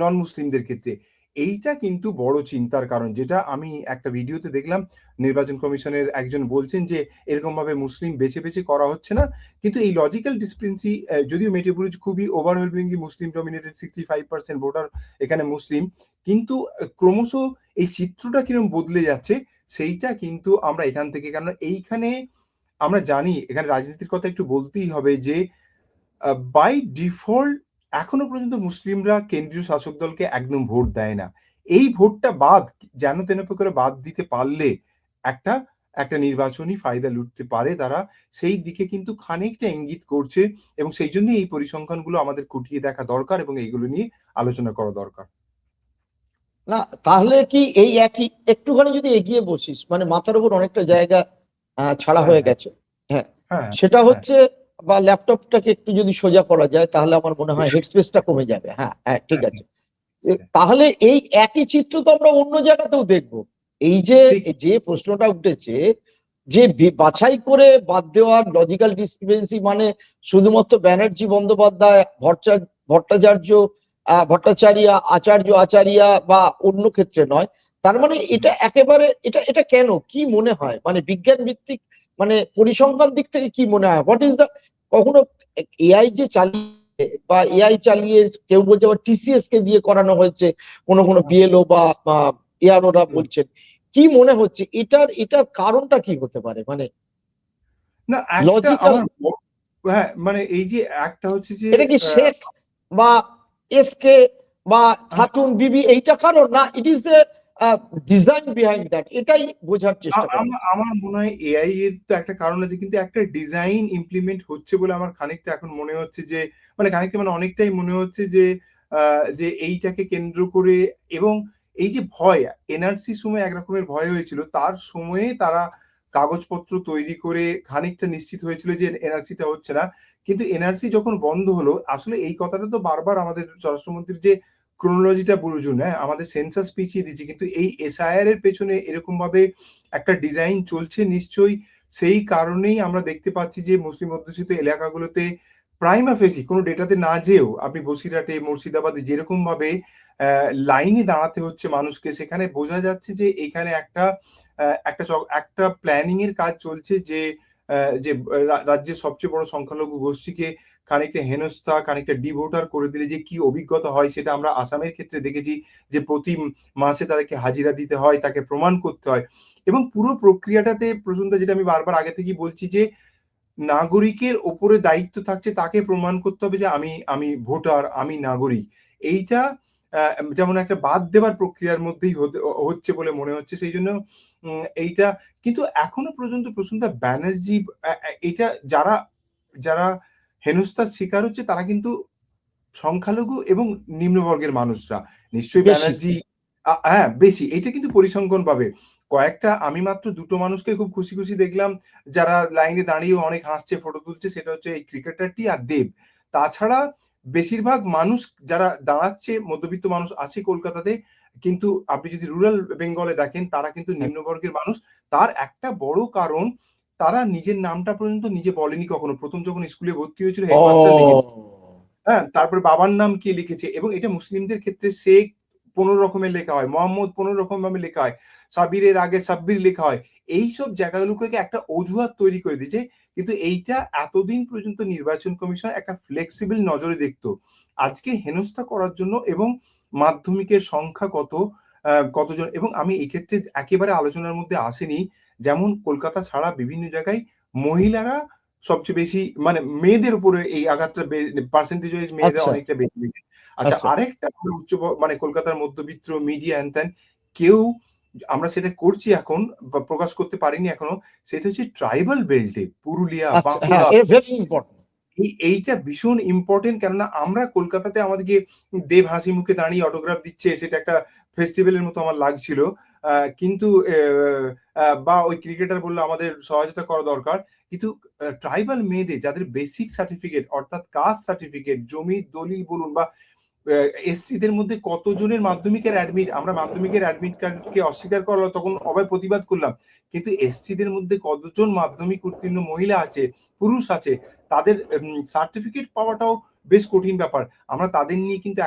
নন মুসলিমদের ক্ষেত্রে। এইটা কিন্তু বড় চিন্তার কারণ, যেটা আমি একটা ভিডিওতে দেখলাম নির্বাচন কমিশনের একজন বলছেন যে এরকম ভাবে মুসলিম বেছে বেছে করা হচ্ছে না। কিন্তু এই লজিক্যাল ডিসক্রিপেন্সি, যদিও মেটিয়াবুরুজ খুবই ওভারওয়েলমিংলি মুসলিম ডমিনেটেড, 65% ভোটার এখানে মুসলিম, কিন্তু ক্রমশ এই চিত্রটা কিরকম বদলে যাচ্ছে সেইটা কিন্তু আমরা এখান থেকে, কারণ এইখানে আমরা জানি এখানে রাজনীতির কথা একটু বলতেই হবে যে বাই ডিফল্ট এখনো পর্যন্ত মুসলিমরা কেন্দ্রীয় শাসক দলকে একদম ভোট দেয় না। এই ভোটটা বাদ যেন তেন করে বাদ দিতে পারলে একটা একটা নির্বাচনী ফায়দা লুটতে পারে তারা, সেই দিকে কিন্তু খানিকটা ইঙ্গিত করছে, এবং সেই জন্য এই পরিসংখ্যানগুলো আমাদের খুঁটিয়ে দেখা দরকার এবং এইগুলো নিয়ে আলোচনা করা দরকার। না, তাহলে কি এই একই একটুখানি যদি এগিয়ে বসিস, মানে মাথার উপর অনেকটা জায়গা ছাড়া হ্যাঁ হয়ে হ্যাঁ গেছে। হ্যাঁ, হ্যাঁ সেটা হ্যাঁ হচ্ছে, বা ল্যাপটপটাকে একটু যদি সোজা করা যায় তাহলে আমার মনে হয় হেড স্পেসটা কমে যাবে। হ্যাঁ হ্যাঁ, ঠিক হ্যাঁ আছে। হ্যাঁ হ্যাঁ, তাহলে এই একই চিত্র তো আমরা অন্য জায়গাতেও দেখবো। এই যে ঠিক যে প্রশ্নটা উঠেছে, যে বাছাই করে বাদ দেওয়ার লজিক্যাল ডিসক্রিপেন্সি, মানে শুধুমাত্র ব্যানার্জি, বন্দ্যোপাধ্যায়, ভট্টাচার্য, ভট্টাচার্য, আচার্য বা অন্য ক্ষেত্রে নয়, তার মানে এটা একেবারে, এটা কেন, কি মনে হয়, মানে বিজ্ঞান ভিত্তিক, মানে পরিসংখ্যান দিক থেকে কি মনে হয়, হোয়াট ইজ দা, কখনো এআই যে চালিয়ে, বা এআই চালিয়ে, কেউ বলছে আবার টিসিএস কে দিয়ে করানো হয়েছে, কোনো বিএলও বা এআরওরা বলছেন, কি মনে হচ্ছে এটার কারণটা কি হতে পারে, মানে না একটা লজিক্যাল, আমার হ্যাঁ মানে এই যে একটা হচ্ছে যে এটা কি শেখ বা এসকে বা খাতুন বিবি এইটা কারণ, না it is a design behind that, এটাই বোঝার চেষ্টা করা আমার হচ্ছে। আমার মনে হয় এআই এর তো একটা কারণ আছে, কিন্তু একটা ডিজাইন ইমপ্লিমেন্ট হচ্ছে বলে আমার খানিকটা এখন মনে হচ্ছে যে, মানে খানিকটা মানে অনেকটাই মনে হচ্ছে যে যে এইটাকে কেন্দ্র করে, এবং এই যে ভয়, এনআরসি সময় একরকমের ভয় হয়েছিল, তার সময়ে তারা কাগজপত্র তৈরি করে খানিকটা নিশ্চিত হয়েছিল যে এনআরসিটা হচ্ছে না। কিন্তু এনআরসি যখন বন্ধ হলো, আসলে এই কথাটা তো বারবার আমাদের স্বরাষ্ট্রমন্ত্রীর যে ক্রোনোলজিটা বুঝুন, হ্যাঁ আমাদের সেন্সাস পিছিয়ে দিচ্ছে, কিন্তু এই এসআইআর এর পেছনে এরকম ভাবে একটা ডিজাইন চলছে নিশ্চয়ই। সেই কারণেই আমরা দেখতে পাচ্ছি যে মুসলিম অধ্যুষিত এলাকাগুলোতে প্রাইমা ফেসি কোনো ডেটাতে না যেও আপনি বসিরহাটে, মুর্শিদাবাদে যেরকম ভাবে লাইনে দাঁড়াতে হচ্ছে মানুষকে, সেখানে বোঝা যাচ্ছে যে এখানে একটা প্ল্যানিং এর কাজ চলছে, যে রাজ্যের সবচেয়ে বড় সংখ্যালঘু গোষ্ঠীকে খানিকটা হেনস্থা, খানিকটা ডিভোটার করে দিলে যে কি অভিজ্ঞতা হয় সেটা আমরা আসামের ক্ষেত্রে দেখেছি, যে প্রতি মাসে তাদেরকে হাজিরা দিতে হয়, তাকে প্রমাণ করতে হয়, এবং পুরো প্রক্রিয়াটাতে প্রসূনদা, যেটা আমি বারবার আগে থেকেই বলছি, যে নাগরিকের ওপরে দায়িত্ব থাকছে, তাকে প্রমাণ করতে হবে যে আমি আমি ভোটার, আমি নাগরিক। এইটা যেমন একটা বাদ দেওয়ার প্রক্রিয়ার মধ্যেই হচ্ছে বলে মনে হচ্ছে। সেই জন্য এইটা কিন্তু এখনো পর্যন্ত প্রসূনদা ব্যানার্জি এটা যারা যারা হেনস্থার শিকার হচ্ছে তারা কিন্তু সংখ্যালঘু এবং নিম্নবর্গের মানুষরা। নিশ্চয়ই বেশি। ব্যানার্জি হ্যাঁ, বেশি। এইটা কিন্তু পরিসংখ্যান পাবে। কয়েকটা আমি মাত্র ২ টো মানুষকে খুব খুশি, খুশি দেখলাম যারা লাইনে দাঁড়িয়ে অনেক হাসছে, ফটো তুলছে। সেটা হচ্ছে এই ক্রিকেটারটি আর দেব। তাছাড়া বেশিরভাগ মানুষ যারা দাঁড়াচ্ছে মধ্যবিত্ত মানুষ আছে কলকাতাতে। কিন্তু আপনি যদি রুরাল বেঙ্গলে দেখেন তারা কিন্তু নিম্নবর্গের মানুষ। তার একটা বড় কারণ তারা নিজের নামটা পর্যন্ত নিজে বলেনি কখনো। ১ম যখন স্কুলে ভর্তি হয়েছিল হেডমাস্টার লিখেছে। হ্যাঁ, তারপরে বাবার নাম কি লিখেছে এবং এটা মুসলিমদের ক্ষেত্রে শেখ ১৫ রকমের লেখা হয়, মোহাম্মদ ১৫ রকম ভাবে লেখা হয়, সাবিরের আগে সাব্বির লেখা হয়। এইসব জায়গাগুলোকে একটা অজুহাত তৈরি করে দিয়েছে। কিন্তু এইটা এতদিন পর্যন্ত নির্বাচন কমিশন একটা ফ্লেক্সিবল নজরে দেখতো। আজকে হেনস্থা করার জন্য এবং মাধ্যমিকের সংখ্যা কতজন এবং আমি এক্ষেত্রে একেবারে আলোচনার মধ্যে আসেনি। যেমন কলকাতা ছাড়া বিভিন্ন জায়গায় মহিলারা সবচেয়ে বেশি মানে মেয়েদের উপরে এই আঘাতটা পার্সেন্টেজ ওয়াইজ মেয়েদের আচ্ছা অনেকটা বেশি লেগেছে। আচ্ছা আচ্ছা। আরেকটা মানে কলকাতার মধ্যবিত্ত মিডিয়া হ্যান ত্যান কেউ আমরা সেটা করছি এখন বা প্রকাশ করতে পারিনি এখনো। সেটা হচ্ছে ট্রাইবাল বেল্টে পুরুলিয়া, আচ্ছা, হ্যাঁ, বাঁকুড়া এ ভেরি ইম্পর্টেন্ট। এইটা ভীষণ ইম্পর্টেন্ট কেননা আমরা কলকাতাতে আমাদেরকে দেব হাসি মুখে দাঁড়িয়ে অটোগ্রাফ দিচ্ছে সেটা একটা ফেস্টিভ্যালের মতো আমার লাগছিল। কিন্তু বা ওই ক্রিকেটার বললো আমাদের সহযোগিতা করা দরকার। কিন্তু ট্রাইবাল মেয়েদের যাদের বেসিক সার্টিফিকেট অর্থাৎ কাস্ট সার্টিফিকেট, জমির দলিল বলুন বা এসটিদের মধ্যে কতজনের মাধ্যমিকের অ্যাডমিট আমরা মাধ্যমিকের অ্যাডমিট কার্ডকে অস্বীকার করলো তখন অবাক প্রতিবাদ করলাম। কিন্তু এসটিদের মধ্যে কতজন মাধ্যমিক উত্তীর্ণ মহিলা আছে, পুরুষ আছে, তাদের সার্টিফিকেট পাওয়াটাও বেশ কঠিন ব্যাপার। আমরা তাদের নিয়ে কিন্তু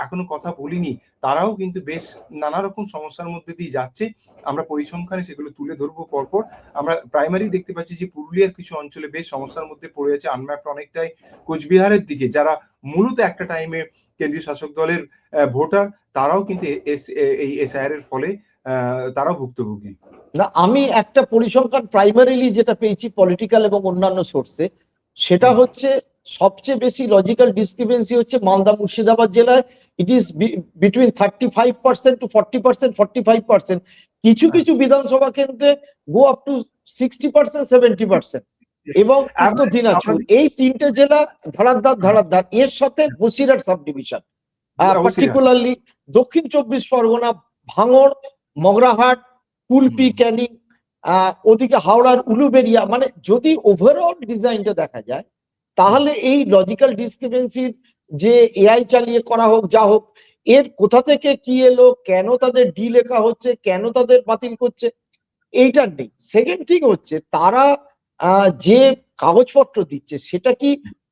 এখনো কথা বলিনি। তারাও কিন্তু বেশ নানা রকম সমস্যার মধ্যে দিয়ে যাচ্ছে। আমরা পরিসংখ্যানে সেগুলো তুলে ধরবো পরপর। আমরা প্রাইমারি দেখতে পাচ্ছি যে পুরুলিয়ার কিছু অঞ্চলে বেশ সমস্যার মধ্যে পড়ে আছে আনম্যাপড অনেকটাই কোচবিহারের দিকে যারা মূলত একটা টাইমে কেন্দ্রীয় শাসক দলের ভোটার তারাও কিন্তু এই এসআইআর এর ফলে তারাও ভুক্তভোগী। না, আমি একটা পরিসংখ্যান প্রাইমারিলি যেটা পেয়েছি পলিটিক্যাল এবং অন্যান্য সোর্সে, সেটা হচ্ছে সবচেয়ে বেশি লজিক্যাল ডিসক্রিপেন্সি হচ্ছে মালদা মুর্শিদাবাদ জেলায়। It is between 35% to 40%, 45%। কিছু কিছু বিধানসভা কেন্দ্রে গো আপ টু 60%, 70%। এবং উত্তর দিনাজপুর, এই তিনটে জেলা ধারাদ্দার। এর সাথে বসিরহাট সাব ডিভিশন, পার্টিকুলারলি দক্ষিণ 24 পরগনা, ভাঙড়, মগরাহাট, কুলপি, ক্যানিং, ওদিকে হাওড়ার উলুবেড়িয়া। মানে যদি ওভারঅল ডিজাইনটা দেখা যায় তাহলে এই লজিক্যাল ডিসক্রিপেন্সির যে এআই চালিয়ে করা হোক যা হোক, এর কোথা থেকে কি এলো, কেন তাদের ডি লেখা হচ্ছে, কেন তাদের বাতিল করছে, এইটা নেই। সেকেন্ড থিং হচ্ছে তারা যে কাগজপত্র দিচ্ছে সেটা কি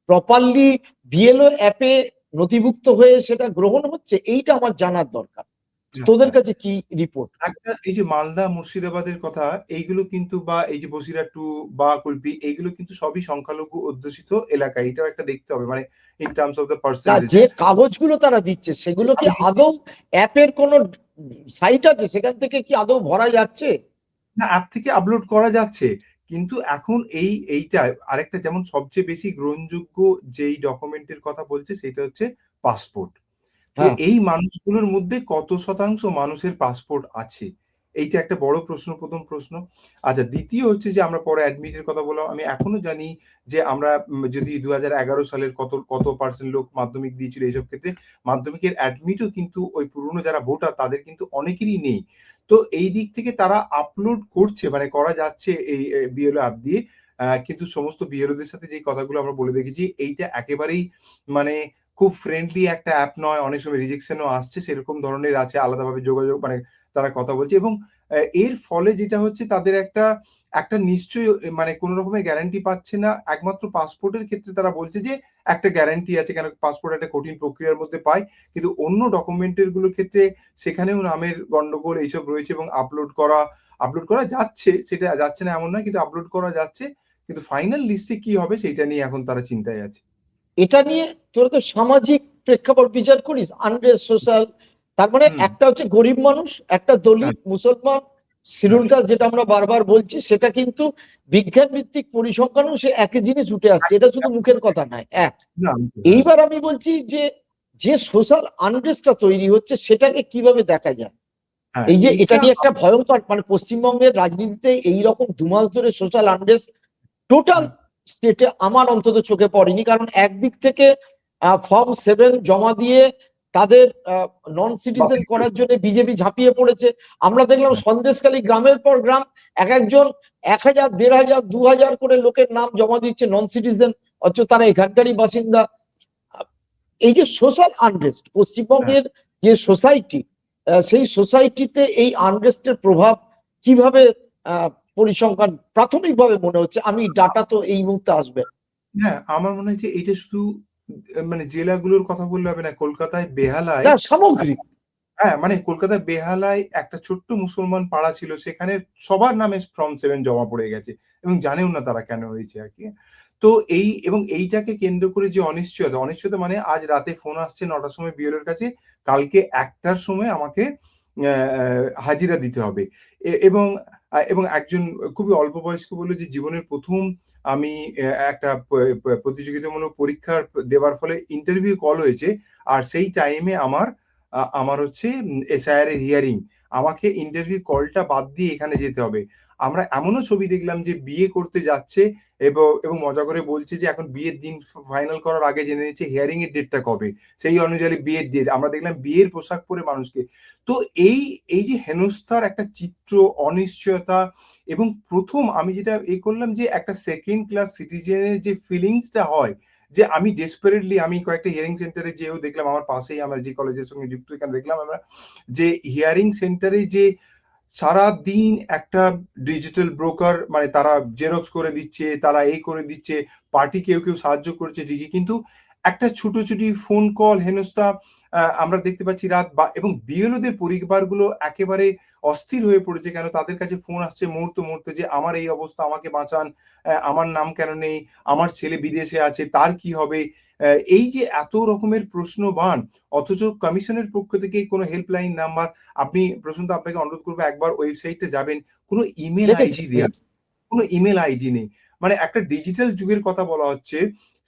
প্রপারলি বিএলও অ্যাপে নথিভুক্ত হয়ে সেটা গ্রহণ হচ্ছে, এইটা আমার জানার দরকার। তোদের কাছে কি রিপোর্ট? একটা এই যে মালদা মুর্শিদাবাদের কথা এইগুলো কিন্তু বা এই যে বসিরহাট টু বা কুলপি এইগুলো কিন্তু সবই সংখ্যালঘু অধ্যুষিত এলাকা। এটাও একটা দেখতে হবে মানে in terms of the percentage. যে কাগজগুলো তারা দিচ্ছে সেগুলো কি আদৌ অ্যাপের কোন সাইট আছে সেখান থেকে কি আদৌ ভরা যাচ্ছে? না, অ্যাপ থেকে আপলোড করা যাচ্ছে। কিন্তু এখন এইটা আরেকটা যেমন সবচেয়ে বেশি গ্রহণযোগ্য যেই ডকুমেন্টের কথা বলছে সেটা হচ্ছে পাসপোর্ট। তো হ্যাঁ, এই মানুষগুলোর মধ্যে কত শতাংশ মানুষের পাসপোর্ট আছে? এইটা একটা বড় প্রশ্ন, ১ম প্রশ্ন। আচ্ছা, দ্বিতীয় হচ্ছে যে আমরা পরে অ্যাডমিটের কথা বললাম। আমি এখনো জানি যে আমরা যদি ২০১১ সালের কত পার্সেন্ট লোক মাধ্যমিক দিয়েছিল এইসব ক্ষেত্রে, মাধ্যমিকের অ্যাডমিটও কিন্তু ওই পুরনো যারা ভোটার তাদের কিন্তু অনেকেরই নেই। তো এই দিক থেকে তারা আপলোড করছে মানে করা যাচ্ছে এই বিএলও অ্যাপ দিয়ে। কিন্তু সমস্ত বিএলওদের সাথে যে কথাগুলো আমরা বলে দেখেছি এইটা একেবারেই মানে খুব ফ্রেন্ডলি একটা অ্যাপ নয়। অনেক সময় রিজেকশনও আসছে সেরকম ধরনের আছে আলাদাভাবে যোগাযোগ মানে তারা কথা বলছে এবং এর ফলে যেটা হচ্ছে তাদের একটা নিশ্চয়ই মানে কোন রকমের গ্যারান্টি পাচ্ছে না। একমাত্র পাসপোর্টের ক্ষেত্রে তারা বলছে যে একটা গ্যারান্টি আছে কেন পাসপোর্ট একটা কঠিন প্রক্রিয়ার মধ্যে পায়। কিন্তু অন্য ডকুমেন্টের গুলোর ক্ষেত্রে সেখানেও নামের গন্ডগোল এইসব রয়েছে এবং আপলোড করা যাচ্ছে সেটা যাচ্ছে না এমন নয় কিন্তু আপলোড করা যাচ্ছে। কিন্তু ফাইনাল লিস্টে কি হবে সেটা নিয়ে এখন তারা চিন্তায় আছে। এটা নিয়ে তোরা তো সামাজিক প্রেক্ষাপট বিচার করিস, আনরেস্ট, সোশ্যাল। তার মানে একটা হচ্ছে গরিব মানুষ, একটা দলিত, মুসলমান, শিডিউল কাস্ট, যেটা আমরা বারবার বলছি, সেটা কিন্তু বিজ্ঞান ভিত্তিক পরিসংখ্যানও সে একই জিনিস উঠে আসছে। এটা শুধু মুখের কথা নয়। এক, না, এইবার আমি বলছি যে যে সোশ্যাল আনরেস্টটা তৈরি হচ্ছে সেটাকে কিভাবে দেখা যায়? হ্যাঁ, এই যে এটা এইটা নিয়ে একটা ভয়ঙ্কর, মানে পশ্চিমবঙ্গের রাজনীতিতে এইরকম 2 মাস ধরে সোশ্যাল আনরেস্ট টোটাল হ্যাঁ, স্টেটে আমার অন্তত চোখে পড়েনি। কারণ একদিক থেকে ফর্ম 7 জমা দিয়ে তাদের নন সিটিজেন বাতিল করে। করার জন্য বিজেপি ঝাঁপিয়ে পড়েছে। আমরা দেখলাম হ্যাঁ, সন্দেশখালী গ্রামের পর গ্রাম এক একজন 1000, 1500, 2000 করে লোকের নাম জমা দিচ্ছে নন সিটিজেন, অথচ তারা এখানকারই বাসিন্দা। এই যে সোশ্যাল আনরেস্ট হ্যাঁ। পশ্চিমবঙ্গের যে সোসাইটি, সেই সোসাইটিতে এই আনরেস্টের প্রভাব কিভাবে পরিসংখ্যান প্রাথমিকভাবে মনে হচ্ছে, আমি ডাটা তো এই মুহূর্তে আসবে হ্যাঁ, আমার মনে হয় যে এইটা শুধু মানে জেলাগুলোর কথা বললে হবে না। কলকাতায় বেহালায় না, সামগ্রিক। হ্যাঁ, মানে কলকাতার বেহালায় একটা ছোট্ট মুসলমান পাড়া ছিল। সেখানে সবার নামে ফর্ম 7 জমা পড়ে গেছে এবং জানেও না তারা কেন হয়েছে আরকি। তো এবং এইটাকে কেন্দ্র করে যে অনিশ্চয়তা মানে আজ রাতে ফোন আসছে ৯ টার সময় বিএলওর কাছে, কালকে ১ টার সময় আমাকে অ্যা হাজিরা দিতে হবে। এবং একজন খুবই অল্প বয়স্ক বলল যে জীবনের ১ম আমি একটা প্রতিযোগিতামূলক পরীক্ষার দেওয়ার ফলে ইন্টারভিউ কল হয়েছে। আর সেই টাইমে আমার হচ্ছে এসআইআর এর হিয়ারিং। আমাকে ইন্টারভিউ কলটা বাদ দিয়ে এখানে যেতে হবে। আমরা এমনও ছবি দেখলাম যে বিয়ে করতে যাচ্ছে এবং মজা করে বলছে যে এখন বিয়ের দিন ফাইনাল করার আগে জেনে নিচ্ছে হিয়ারিং এর ডেটটা কবে। সেই অনুযায়ী বিয়ের ডেট। আমরা দেখলাম বিয়ের পোশাক পরে মানুষকে। তো এই যে হেনস্থার একটা চিত্র, অনিশ্চয়তা এবং ১ম আমি যেটা করলাম যে একটা সেকেন্ড ক্লাস সিটিজেন এর যে ফিলিংসটা হয় যে আমি ডেসপারেটলি আমি কয়েকটা হিয়ারিং সেন্টারে যেয়েও দেখলাম আমার পাশেই আমার যে কলেজের সঙ্গে যুক্ত এখানে দেখলাম আমরা যে হিয়ারিং সেন্টারে যে সারাদিন একটা ডিজিটাল ব্রোকার মানে তারা জেরক্স করে দিচ্ছে, তারা এই করে দিচ্ছে, পার্টি কেউ সাহায্য করছে ঠিকই। কিন্তু একটা ছুটোছুটি ফোন কল হেনস্থা আমরা দেখতে পাচ্ছি রাত এবং বিএলওদের পরিবারগুলো একেবারে অস্থির হয়ে পড়েছে। কেন তাদের কাছে ফোন আসছে মুহূর্তে যে আমার এই অবস্থা, আমাকে বাঁচান, আমার নাম কেন নেই? আমার ছেলে বিদেশে আছে, তার কি হবে? এই যে এত রকমের প্রশ্নবাণ অথচ কমিশনের পক্ষ থেকে কোনো হেল্পলাইন নাম্বার প্রশান্ত আপনাকে অনুরোধ করবো একবার ওয়েবসাইটে যাবেন। কোনো ইমেল দেখেছি। আইডি দেয়া কোনো ইমেল আইডি নেই। মানে একটা ডিজিটাল যুগের কথা বলা হচ্ছে।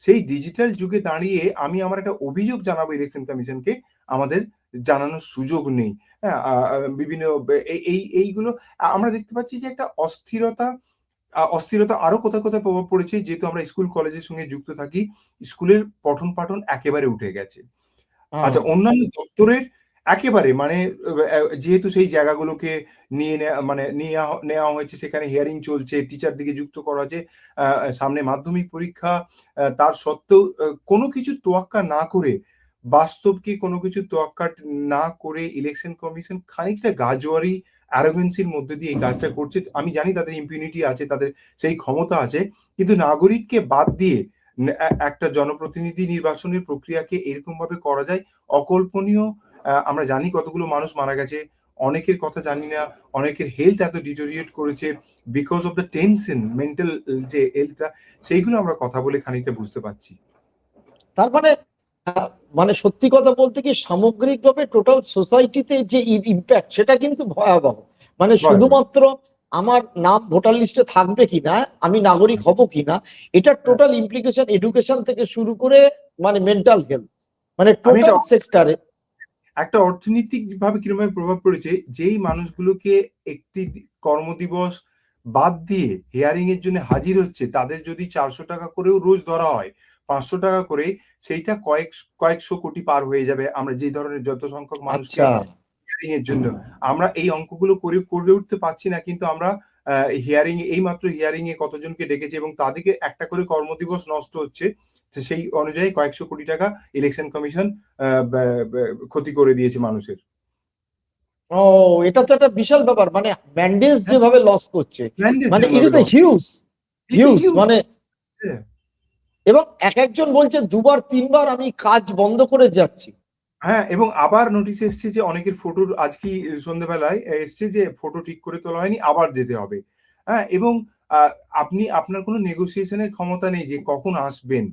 সেই ডিজিটাল যুগে দাঁড়িয়ে আমি আমার একটা অভিযোগ জানাবো ইলেকশন কমিশনকে, আমাদের জানানোর সুযোগ নেই। হ্যাঁ? বিভিন্ন এইগুলো আমরা দেখতে পাচ্ছি যে একটা অস্থিরতা আরো কোথায় প্রভাব পড়েছে যেহেতু আমরা স্কুল কলেজের সঙ্গে যুক্ত থাকি। স্কুলের পঠন-পাঠন একেবারে উঠে গেছে। আচ্ছা, হ্যাঁ, অন্যান্য দপ্তরের একেবারে মানে যেহেতু সেই জায়গাগুলোকে নিয়ে নেয়া মানে নেওয়া হয়েছে, সেখানে হিয়ারিং চলছে, টিচারদেরকে যুক্ত করা হয়েছে। আ সামনে মাধ্যমিক পরীক্ষা, তার সত্ত্বেও কোনো কিছু তোয়াক্কা না করে, বাস্তবকে কোনো কিছু তোয়াক্কা না করে ইলেকশন কমিশন খানিকটা গাজোয়ারি arrogance র মধ্যে দিয়ে এই কাজটা করছে। আমি জানি তাদের ইম্পিউনিটি আছে, তাদের সেই ক্ষমতা আছে। কিন্তু নাগরিককে বাদ দিয়ে একটা জনপ্রতিনিধি নির্বাচনের প্রক্রিয়াকে এরকমভাবে করা যায় অকল্পনীয়। আমরা জানি কতগুলো মানুষ মারা গেছে। অনেকের কথা জানি না। অনেকের হেলথ এত ডিটোরিয়েট করেছে because of the tension, mental যে হেলথটা, সেইগুলো আমরা কথা বলে খানিকটা বুঝতে পারছি। তার মানে আহ, মানে সত্যি কথা বলতে কি সামগ্রিকভাবে টোটাল সোসাইটিতে যে ইম্প্যাক্ট সেটা কিন্তু ভয়াবহ। মানে ভয়, ভয়। শুধুমাত্র আমার নাম ভোটার লিস্টে থাকবে কিনা, আমি নাগরিক হ্যাঁ, হব কিনা, এটা হ্যাঁ। টোটাল ইমপ্লিকেশন এডুকেশন থেকে শুরু করে মানে মেন্টাল হেলথ, মানে আমি এটা টোটাল সেক্টরে। একটা অর্থনৈতিকভাবে কিরকমভাবে প্রভাব পড়েছে, যেই মানুষগুলোকে একটি কর্মদিবস বাদ দিয়ে হিয়ারিং এর জন্য হাজির হচ্ছে, তাদের যদি ৳৪০০ করেও রোজ ধরা হয়, ৳৫০০ করে, সেইটা কয়েকশো কোটি পার হয়ে যাবে। আমরা যে ধরনের যত সংখ্যক মানুষকে আচ্ছা, হিয়ারিং এর জন্য। আমরা এই অঙ্কগুলো করে উঠতে পারছি না। কিন্তু আমরা এইমাত্র হিয়ারিং এ কতজনকে ডেকেছি এবং তাদেরকে একটা করে কর্মদিবস নষ্ট হচ্ছে। তো সেই অনুযায়ী কয়েকশো কোটি টাকা ইলেকশন কমিশন আ ব্যা ব্যা ক্ষতি করে দিয়েছে মানুষের। ও, এটা তো একটা বিশাল ব্যাপার, মানে ম্যান্ডেজ হ্যাঁ, যেভাবে লস করছে, ম্যান্ডেজ মানে ইট যেভাবে is a loss. Huge it's a huge huge. মানে। হ্যাঁ, এবং এক একজন বলছে 2বার 3বার আমি কাজ বন্ধ করে যাচ্ছি। হ্যাঁ, এবং আবার নোটিশ এসছে যে অনেকের ফটোর আজকেই সন্ধ্যাবেলায় এসছে যে ফটো ঠিক করে তোলা হয়নি, আবার যেতে হবে। হ্যাঁ? এবং আ আপনার কোনো নেগোসিয়েশন এর ক্ষমতা নেই যে কখন আসবেন।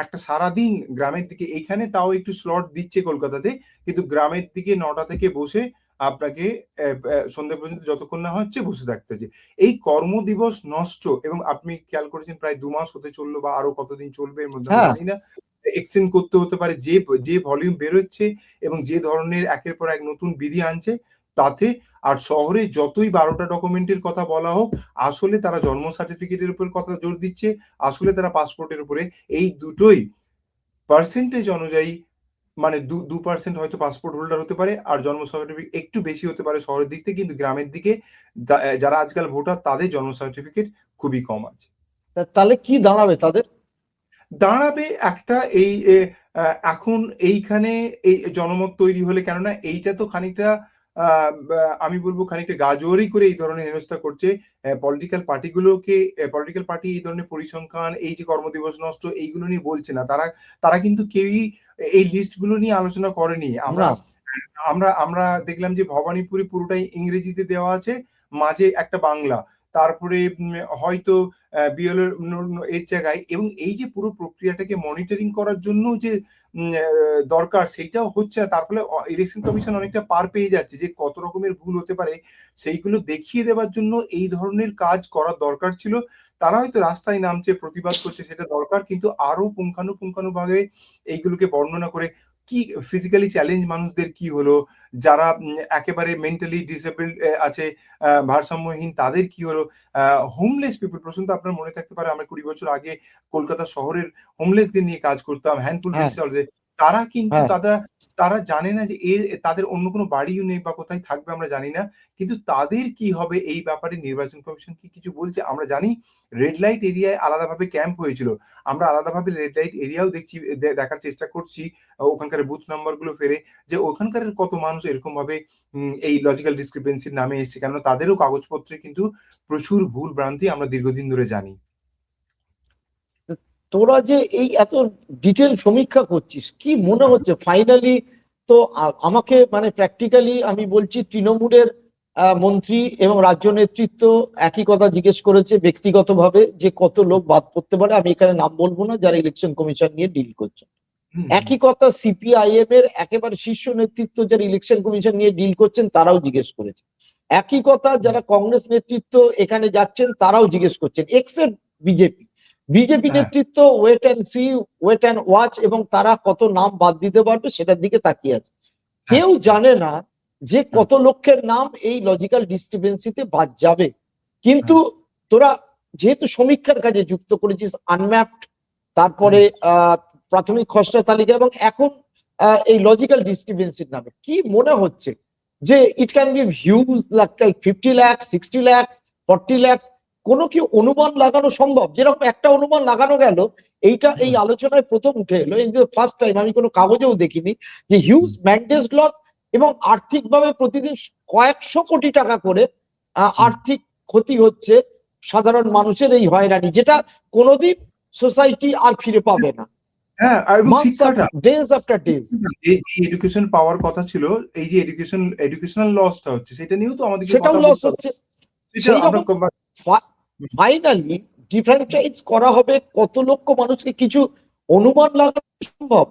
একটা সারাদিন গ্রামের দিকে এইখানে তাও একটু স্লট দিচ্ছে কলকাতাতে। কিন্তু গ্রামের দিকে ৯ টা থেকে বসে আপনাকে সন্ধ্যা পর্যন্ত যতক্ষণ না হচ্ছে বসে থাকতে হচ্ছে। এই কর্মদিবস নষ্ট এবং আপনি খেয়াল করেছেন প্রায় ২ মাস হতে চলল বা আরো কতদিন চলবে এর মধ্যে আমরা হ্যাঁ, জানি না। এক্সটেন্ড করতে হতে পারে, যে যে ভলিউম বেরোচ্ছে এবং যে ধরনের একের পর এক নতুন বিধি আনছে তাতে। আর শহরে যতই 12টা ডকুমেন্টের কথা বলা হোক, আসলে তারা জন্ম সার্টিফিকেটের উপর কথা জোর দিচ্ছে, আসলে তারা পাসপোর্টের উপরে। এই দুটোই পার্সেন্টেজ অনুযায়ী, মানে 2% হয়তো পাসপোর্ট হোল্ডার হতে পারে, আর জন্ম সার্টিফিকেট একটু বেশি হতে পারে শহরের দিক থেকে, কিন্তু গ্রামের দিকে যারা আজকাল ভোটার তাদের জন্ম সার্টিফিকেট খুবই কম আছে। তাহলে কি দাঁড়াবে তাদের? দাঁড়াবে একটা এই এখন এইখানে এই জনমত তৈরি হলে, কেননা এইটা তো খানিকটা আমি বলবো খানিকটা গাজোয়ারি করে এই ধরনের হেনস্থা করছে পলিটিক্যাল পার্টিগুলোকে। পলিটিক্যাল পার্টি এই ধরনের পরিসংখ্যান, এই যে কর্মদিবস নষ্ট, এইগুলো নিয়ে বলছে না। তারা তারা কিন্তু কেউই এই লিস্টগুলো নিয়ে আলোচনা করেনি। আমরা না। আমরা আমরা দেখলাম যে ভবানীপুরে পুরোটাই ইংরেজিতে দেওয়া আছে, মাঝে একটা বাংলা, তারপরে হয়তো বিএলওর এর জায়গায়, এবং এই যে পুরো প্রক্রিয়াটাকে মনিটরিং করার জন্য যে দরকার সেইটাও হচ্ছে না। তার ফলে ইলেকশন কমিশন অনেকটা পার পেয়ে যাচ্ছে যে কত রকমের ভুল হতে পারে, সেইগুলো দেখিয়ে দেওয়ার জন্য এই ধরনের কাজ করার দরকার ছিল। তারা হয়তো রাস্তায় নামছে, প্রতিবাদ করছে, সেটা দরকার, কিন্তু আরো পুঙ্খানুপুঙ্খানুভাবে এইগুলোকে বর্ণনা করে কি ফিজিক্যালি চ্যালেঞ্জ মানুষদের কি হলো, যারা একেবারে মেন্টালি ডিসেবলড আছে, ভারসাম্যহীন, তাদের কি হলো, হোমলেস পিপল। প্রশ্ন তো আপনার মনে থাকতে পারে, আমরা 20 বছর আগে কলকাতা শহরের হোমলেসদের নিয়ে কাজ করতাম, হ্যান্ডফুল হ্যাঁ, রিক্সাওয়ালাদের। তারা কিন্তু হ্যাঁ। তারা তারা জানে না যে তাদের অন্য কোনো বাড়িও নেই বা কোথায় থাকবে আমরা জানি না, কিন্তু তাদের কি হবে এই ব্যাপারে নির্বাচন কমিশন কি কিছু বলছে? আমরা জানি রেড লাইট এরিয়ায় আলাদাভাবে ক্যাম্প হয়েছিল, আমরা আলাদাভাবে রেড লাইট এরিয়াও দেখছি, দেখার চেষ্টা করছি ওখানকার বুথ নাম্বার গুলো ফেরে, যে ওখানকার কত মানুষ এরকম ভাবে এই লজিক্যাল ডিসক্রিপেন্সির নামে এসছে, কেননা তাদেরও কাগজপত্রে কিন্তু প্রচুর ভুল ভ্রান্তি আমরা দীর্ঘদিন ধরে জানি। তোরা যে এই এত ডিটেল সমীক্ষা করছিস, কি মনে হচ্ছে ফাইনালি? তো আমাকে মানে প্র্যাকটিক্যালি আমি বলছি, তৃণমূলের মন্ত্রী এবং রাজ্য নেতৃত্ব একই কথা জিজ্ঞেস করেছে ব্যক্তিগতভাবে, যে কত লোক বাদ পড়তে পারে। আমি এখানে নাম বলবো না, যারা ইলেকশন কমিশন নিয়ে ডিল করছে। হুম, একই কথা সিপিআইএম এর একেবারে শীর্ষ নেতৃত্ব, যারা ইলেকশন কমিশন নিয়ে ডিল করছেন, তারাও জিজ্ঞেস করেছে। একই কথা যারা কংগ্রেস নেতৃত্ব এখানে যাচ্ছেন, তারাও জিজ্ঞেস করছেন, এক্সেপ্ট বিজেপি। বিজেপি হ্যাঁ, নেতৃত্ব wait and see, wait and watch, এবং তারা কত নাম বাদ দিতে পারবে সেটার দিকে তাকিয়ে আছে। হ্যাঁ, কেউ জানে না যে হ্যাঁ, কত লক্ষের নাম এই লজিক্যাল ডিস্টারবেন্সিতে বাদ যাবে। কিন্তু হ্যাঁ, তোরা যেহেতু সমীক্ষার কাজে যুক্ত করেছিস, আনম্যাপড, তারপরে হুম। প্রাথমিক খসড়া তালিকা, এবং এখন এই লজিক্যাল ডিস্টারবেন্সির নামে কি মনে হচ্ছে যে it can be huge, like 50 lakh, 60 lakh, 40 lakh? কোনো কি অনুমান লাগানো সম্ভব? যেরকম একটা অনুমান লাগানো গেল, এইটা এই আলোচনায় প্রথম উঠে এলো, এই ফার্স্ট টাইম, আমি কোনো কাগজেও দেখিনি, যে হিউজ ম্যান্ডেজ লস এবং আর্থিকভাবে প্রতিদিন কয়েকশো কোটি টাকা করে আর্থিক ক্ষতি হচ্ছে সাধারণ মানুষের, এই হয়রানি, যেটা কোনোদিন সোসাইটি আর ফিরে পাবে না। হ্যাঁ, এবং মান্থস শিক্ষাটা, আফটার ডেজ আফটার ডেজ। যে এডুকেশন পাওয়ার কথা ছিল, এই যে এডুকেশনাল লসটা হচ্ছে, সেটা নিয়েও তো আমাদেরকে সেটাও কথা লস বলতে হবে। হচ্ছে। সেটা সেই আমরা রকম ফাইনালি ডিফারেন্সিয়েট করা হবে কত লক্ষ মানুষকে, কিছু অনুমান লাগানো সম্ভব?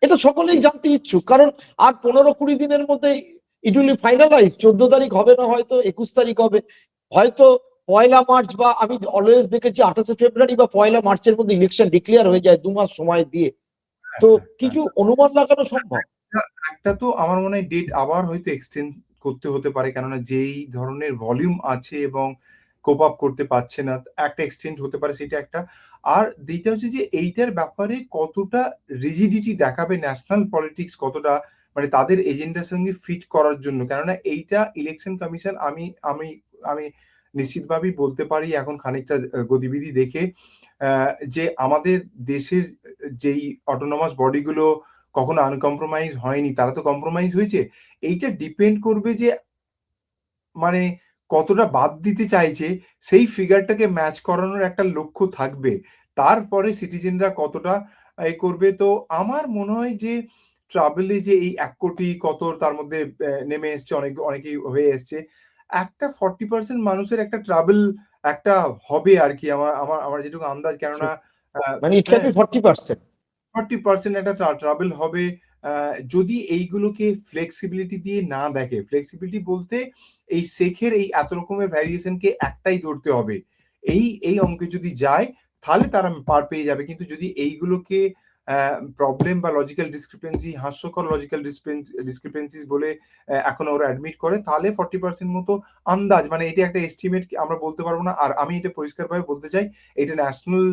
এটা সকলেই জানতে ইচ্ছুক, কারণ আর 15-20 দিনের মধ্যে ইট উইল ফাইনালাইজ। 14 তারিখ হবে না, হয়তো 21 তারিখ হবে, হয়তো 1লা মার্চ, বা আমি অলওয়েজ দেখেছি 28শে ফেব্রুয়ারি বা 1লা মার্চের মধ্যে ইলেকশন ডিক্লেয়ার হয়ে যায়, 2 মাস সময় দিয়ে। হ্যাঁ, তো হ্যাঁ, হ্যাঁ। কিছু অনুমান লাগানো সম্ভব? একটা তো আমার মনে হয় ডেট আবার হয়তো এক্সটেন্ড করতে হতে পারে, কেননা যেই ধরনের ভলিউম আছে এবং কোপ আপ করতে পারছে না, একটা এক্সটেন্ড হতে পারে, সেটা একটা। আর দ্বিতীয় হচ্ছে যে এইটার ব্যাপারে কতটা রিজিডিটি দেখাবে ন্যাশনাল পলিটিক্স, কতটা মানে তাদের এজেন্ডার সঙ্গে ফিট করার জন্য, কেননা এইটা ইলেকশন কমিশন, আমি আমি আমি নিশ্চিতভাবেই বলতে পারি এখন খানিকটা গতিবিধি দেখে যে আমাদের দেশের যেই অটোনমাস বডিগুলো কখনো আনকম্প্রোমাইজ হয়নি, তারা তো কম্প্রোমাইজ হয়েছে। এইটা ডিপেন্ড করবে যে মানে কতটা বাদ দিতে চাইছে, সেই ফিগারটাকে ম্যাচ করানোর একটা লক্ষ্য থাকবে। তারপরে সিটিজেনরা কতটা করবে। তো আমার মনে হয় যে ট্রাভেলে যে এই ১ কোটি কত তার মধ্যে নেমে এসছে, অনেকেই হয়ে এসছে। একটা 40% মানুষের একটা ট্রাভেল একটা হবে আরকি, আমার আমার আমার যেটুকু আন্দাজ, কেননা আ মানে ইট ক্যান হ্যাঁ, বি 40%। 40% একটা ট্রাভেল হবে। আ যদি এইগুলোকে ফ্লেক্সিবিলিটি দিয়ে না দেখে, ফ্লেক্সিবিলিটি বলতে এই শেখের এই এত রকমের ভ্যারিয়েশন কে একটাই ধরতে হবে। এই অঙ্কে যদি যায়, তাহলে তারা পার পেয়ে যাবে। কিন্তু যদি এইগুলোকে প্রবলেম বা লজিক্যাল ডিসক্রিপেন্সি, হাস্যকর লজিক্যাল ডিসক্রিপেন্সি বলে এখন ওরা অ্যাডমিট করে, তাহলে 40% মতো আন্দাজ, মানে এটা একটা এস্টিমেট আমরা বলতে পারবো না। আর আমি এটা পরিষ্কারভাবে বলতে চাই, এটা ন্যাশনাল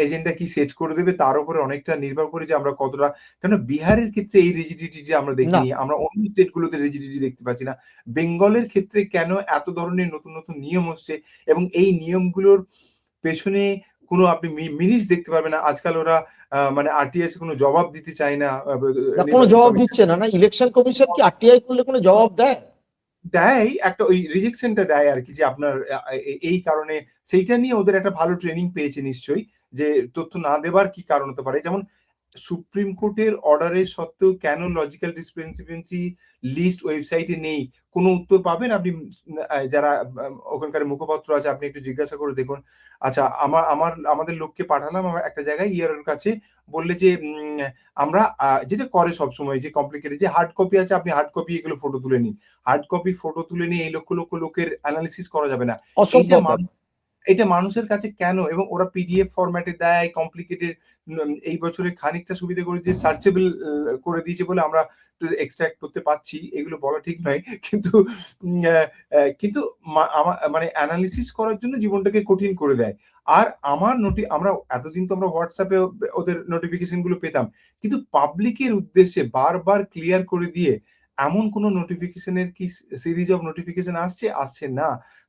এজেন্ডা কি সেট করে দেবে তার উপরে অনেকটা নির্ভর করে যে আমরা কতটা, কেন বিহারের ক্ষেত্রে এই রিজিডিটি যে আমরা না দেখিনি, আমরা অন্য স্টেটগুলোতে রিজিডিটি দেখতে পাচ্ছি না। বেঙ্গলের ক্ষেত্রে কেন এত ধরনের নতুন নতুন নিয়ম হচ্ছে, এবং এই নিয়মগুলোর পেছনে কোনো আপনি মিনিটস দেখতে পারবেন না। আজকাল ওরা মানে আরটিআই কোনো জবাব দিতে চায় না। কোনো নির্বাচন জবাব কমিশন দিচ্ছে না। না, ইলেকশন কমিশন কি আরটিআই করলে কোনো জবাব দেয়? দেয়, একটা ওই রিজেকশনটা দেয় আর কি, যে আপনার এই কারণে, সেইটা নিয়ে ওদের একটা ভালো ট্রেনিং পেয়েছে নিশ্চয়ই, যে তথ্য না দেবার কি কারণ হতে পারে। যেমন সুপ্রিম কোর্টের অর্ডারের সত্ত্বেও কেন লজিক্যাল ডিসক্রিপেন্সি লিস্ট ওয়েবসাইটে নেই, কোনো উত্তর পাবেন আপনি? যারা ওখানকার মুখপাত্র আছে, আপনি একটু জিজ্ঞাসা করে দেখুন। আচ্ছা, আমাদের লোককে পাঠালাম আমার একটা জায়গায় ইয়ারের কাছে, বললে যে আমরা যেটা করে সবসময়, যে কমপ্লিকেটেড যে হার্ড কপি আছে, আপনি হার্ড কপি এগুলো ফটো তুলে নিন। হার্ড কপি ফটো তুলে নিয়ে এই লক্ষ লক্ষ লোকের অ্যানালিসিস করা যাবে না। এইটা অসম্ভব ব্যাপার। এটা মানুষের কাছে কেন, এবং ওরা পিডিএফ ফরম্যাটে দেয় কমপ্লিকেটেড। এই বছরে খানিকটা সুবিধা করে যে সার্চেবল করে দিয়েছে বলে আমরা এক্সট্রাক্ট করতে পাচ্ছি, এগুলো বলা ঠিক নয়, কিন্তু কিন্তু মানে অ্যানালিসিস করার জন্য জীবনটাকে কঠিন করে দেয়। আর আমরা এতদিন তো আমরা হোয়াটসঅ্যাপে ওদের নোটিফিকেশন গুলো পেতাম, কিন্তু পাবলিকের উদ্দেশ্যে বারবার ক্লিয়ার করে দিয়ে এমন কোন নোটিফিকেশনের কি সিরিজ অফ নোটিফিকেশন আসছে না।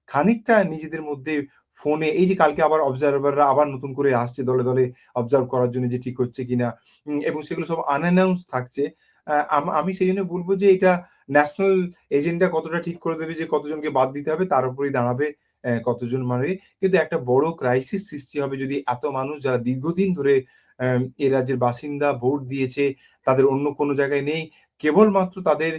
খানিকটা নিজেদের মধ্যে ফোনে, এই যে কালকে আবার অবজারভাররা আবার নতুন করে আসছে দলে দলে অবজার্ভ করার জন্য যে ঠিক হচ্ছে কিনা, এবং সেগুলো সব আনঅ্যানাউন্স থাকছে। আমি সেই জন্য বলবো যে এটা ন্যাশনাল এজেন্ডা কতটা ঠিক করে দেবে, যে কতজনকে বাদ দিতে হবে তার উপরেই দাঁড়াবে কতজন মানে। কিন্তু একটা বড় ক্রাইসিস সৃষ্টি হবে যদি এত মানুষ যারা দীর্ঘদিন ধরে এই রাজ্যের বাসিন্দা, ভোট দিয়েছে, তাদের অন্য কোনো জায়গায় নেই, কেবলমাত্র তাদের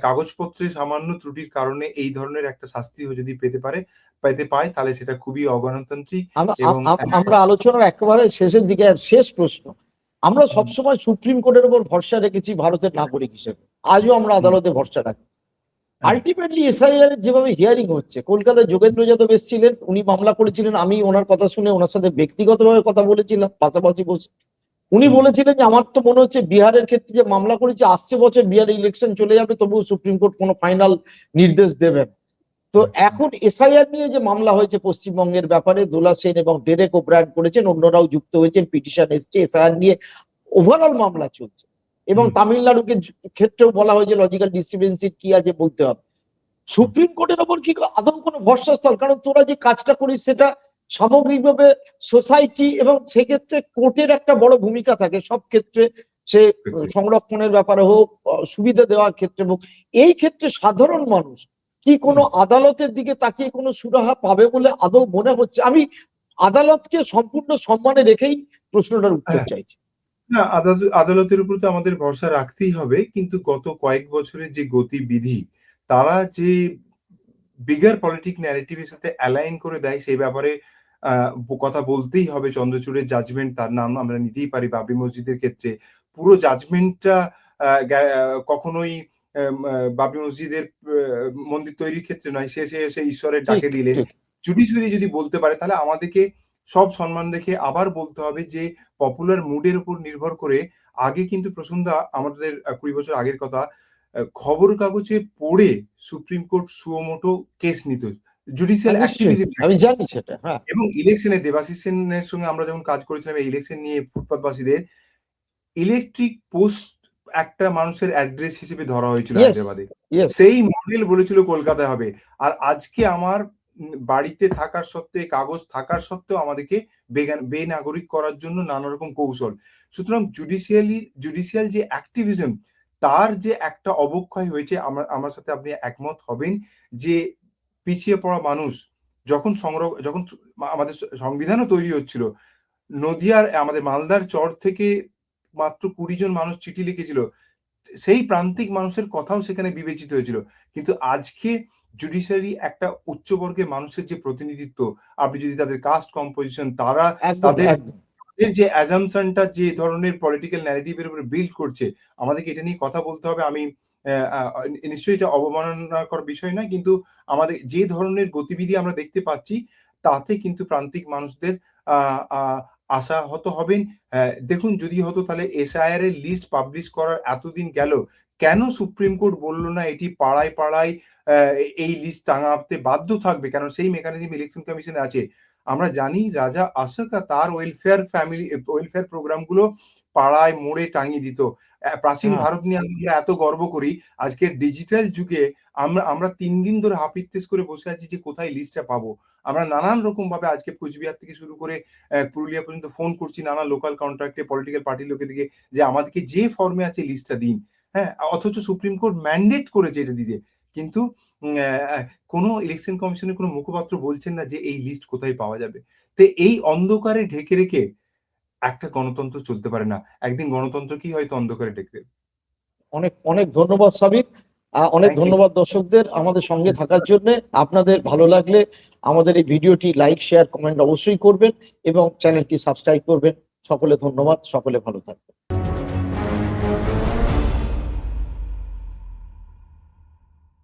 কাগজপত্রে সামান্য ত্রুটির কারণে এই ধরনের একটা শাস্তি যদি পেতে পায়, তাহলে সেটা খুবই অগণতান্ত্রিক। এবং আমরা আলোচনার একেবারে শেষের দিকে, শেষ প্রশ্ন। আমরা সবসময় সুপ্রিম কোর্টের উপর ভরসা রেখেছি ভারতের নাগরিক হিসেবে, আজও আমরা আদালতে ভরসা রাখি। আলটিমেটলি এসআইআর এর যেভাবে হিয়ারিং হচ্ছে, কলকাতায় যোগেন্দ্র যাদব এসেছিলেন, উনি মামলা করেছিলেন, আমি ওনার কথা শুনে ওনার সাথে ব্যক্তিগতভাবে কথা বলেছিলাম পাশাপাশি বসে। উনি বলেছিলেন যে আমার তো মনে হচ্ছে বিহারের ক্ষেত্রে যে মামলা করেছে, আসছে বছর বিহারে ইলেকশন চলে যাবে, তবুও সুপ্রিম কোর্ট কোনো ফাইনাল নির্দেশ দেবেন। তো এখন এসআইআর নিয়ে যে মামলা হয়েছে পশ্চিমবঙ্গের ব্যাপারে, দোলা সেন এবং ডেরেক ওব্রায়ান করেছেন, অন্যরাও যুক্ত হয়েছেন, পিটিশন এসছে, এসআইআর নিয়ে ওভারঅল মামলা চলছে। এবং তামিলনাড়ুকে ক্ষেত্রেও বলা হয়েছে লজিক্যাল ডিসক্রিপেন্সি কি আছে বলতে হবে। সুপ্রিম কোর্টের ওপর কি আদৌ কোনো ভরসাস্থল? কারণ তোরা যে কাজটা করিস সেটা সামগ্রিকভাবে সোসাইটি, এবং সেক্ষেত্রে কোর্টের একটা বড় ভূমিকা থাকে সব ক্ষেত্রে, সে সংরক্ষণের ব্যাপারে হোক, সুবিধা দেওয়ার ক্ষেত্রে হোক। এই ক্ষেত্রে সাধারণ মানুষ কি কোনো আদালতের দিকে তাকিয়ে কোনো সুরাহা পাবে বলে আদৌ মনে হচ্ছে? আমি আদালতকে সম্পূর্ণ সম্মানে রেখেই প্রশ্নটার উত্তর চাইছি। না, আদালতের উপর তো আমাদের ভরসা রাখতেই হবে, কিন্তু গত কয়েক বছরের যে গতিবিধি, তারা যে বিগার পলিটিক ন্যারেটিভের সাথে অ্যালাইন করে দেয়, সেই ব্যাপারে কথা বলতেই হবে। চন্দ্রচূড়ের জাজমেন্ট, তার নাম আমরা নিতেই পারি। বাবরি মসজিদের ক্ষেত্রে পুরো জাজমেন্টটা কখনোই বাবরি মসজিদের মন্দির তৈরির ক্ষেত্রে নয়, সে ঈশ্বরের ঠিক ডাকে দিলেন। ঠিক। জুডিশিয়ারি যদি বলতে পারে, তাহলে আমাদেরকে সব সম্মান রেখে আবার বলতে হবে যে পপুলার মুডের উপর নির্ভর করে, আগে কিন্তু প্রসন্দা, আমাদের 20 বছর আগের কথা, খবর কাগজে পড়ে সুপ্রিম কোর্ট সুমোটো কেস নিত, জুডিশিয়াল নিশ্চয়ই, অ্যাক্টিভিজম। আমি জানি সেটা। হ্যাঁ, এবং ইলেকশনে দেবাশিস সেনের সঙ্গে আমরা যখন কাজ করেছিলাম এই ইলেকশন নিয়ে, ফুটপাতবাসীদের ইলেকট্রিক পোস্ট একটা মানুষের অ্যাড্রেস হিসেবে ধরা হয়েছিল ইয়েস হায়দ্রাবাদে। ইয়েস। সেই মডেল বলেছিল কলকাতায় হবে। আর আজকে আমার বাড়িতে থাকার সত্ত্বে, কাগজ থাকার সত্ত্বেও আমাদেরকে বেনাগরিক করার জন্য নানা রকম কৌশল। সুতরাং জুডিশিয়াল যে অ্যাক্টিভিজম, তার যে একটা অবক্ষয় হয়েছে, আমার সাথে আপনি একমত হবেন যে পিছিয়ে পড়া মানুষ যখন আমাদের সংবিধানও তৈরি হচ্ছিল, নদিয়ার আমাদের মালদার চর থেকে মাত্র 20 জন মানুষ চিঠি লিখেছিল, সেই প্রান্তিক মানুষের কথাও সেখানে বিবেচিত হয়েছিল। কিন্তু আজকে জুডিশিয়ারি একটা উচ্চবর্গের মানুষের যে প্রতিনিধিত্ব, আপনি যদি তাদের কাস্ট কম্পোজিশন, তারা একদম তাদের একদম। যে অ্যাজাম্পশনটা যে ধরনের পলিটিক্যাল ন্যারেটিভের উপরে বিল্ড করছে, আমাদেরকে এটা নিয়ে কথা বলতে হবে। আমি নিশ্চয়ই এটা অবমাননাকর বিষয় নয়, কিন্তু আমাদের যে ধরনের গতিবিধি আমরা দেখতে পাচ্ছি, তাতে কিন্তু প্রান্তিক মানুষদের আশাহত হবেন। দেখুন যদি হতো তাহলে এসআইআর এর লিস্ট পাবলিশ করার এতদিন গেল, কেন সুপ্রিম কোর্ট বলল না এটি পাড়ায় পাড়ায় এই লিস্ট টাঙাতে বাধ্য থাকবে? কারণ সেই মেকানিজম ইলেকশন কমিশনে আছে। আমরা জানি রাজা অশোকা তার ওয়েলফেয়ার প্রোগ্রামগুলো পাড়ায় মোড়ে টাঙিয়ে দিত। প্রাচীন হ্যাঁ, ভারত নিয়ে আমরা এত গর্ব করি। আজকের ডিজিটাল যুগে আমরা ৩ দিন ধরে হাপিত্তেশ করে বসে আছি যে কোথায় লিস্টটা পাবো। আমরা নানান রকমভাবে আজকে কোচবিহার থেকে শুরু করে পুরুলিয়া পর্যন্ত ফোন করছি নানা লোকাল কন্ট্রাক্টে পলিটিক্যাল পার্টির লোকেদেরকে যে আমাদেরকে যে ফর্মে আছে লিস্টটা দিন। হ্যাঁ? অথচ সুপ্রিম কোর্ট ম্যান্ডেট করেছে এটা দিতে। কিন্তু উম অ্যা কোনো ইলেকশন কমিশনের কোনো মুখপাত্র বলছেন না যে এই লিস্ট কোথায় পাওয়া যাবে। তো এই অন্ধকারে ঢেকে রেখে একটা গণতন্ত্র চলতে পারে না। একদিন গণতন্ত্রকেই হয়তো অন্ধকারে ঢেকে দেবে। অনেক অনেক ধন্যবাদ সাবিক। অনেক থ্যাংক ইউ। ধন্যবাদ দর্শকদের আমাদের সঙ্গে থাকার জন্য। আপনাদের ভালো লাগলে আমাদের এই ভিডিওটি লাইক, শেয়ার, কমেন্ট অবশ্যই করবেন এবং চ্যানেলটি সাবস্ক্রাইব করবেন। সকলে ধন্যবাদ, সকলে ভালো থাকবেন।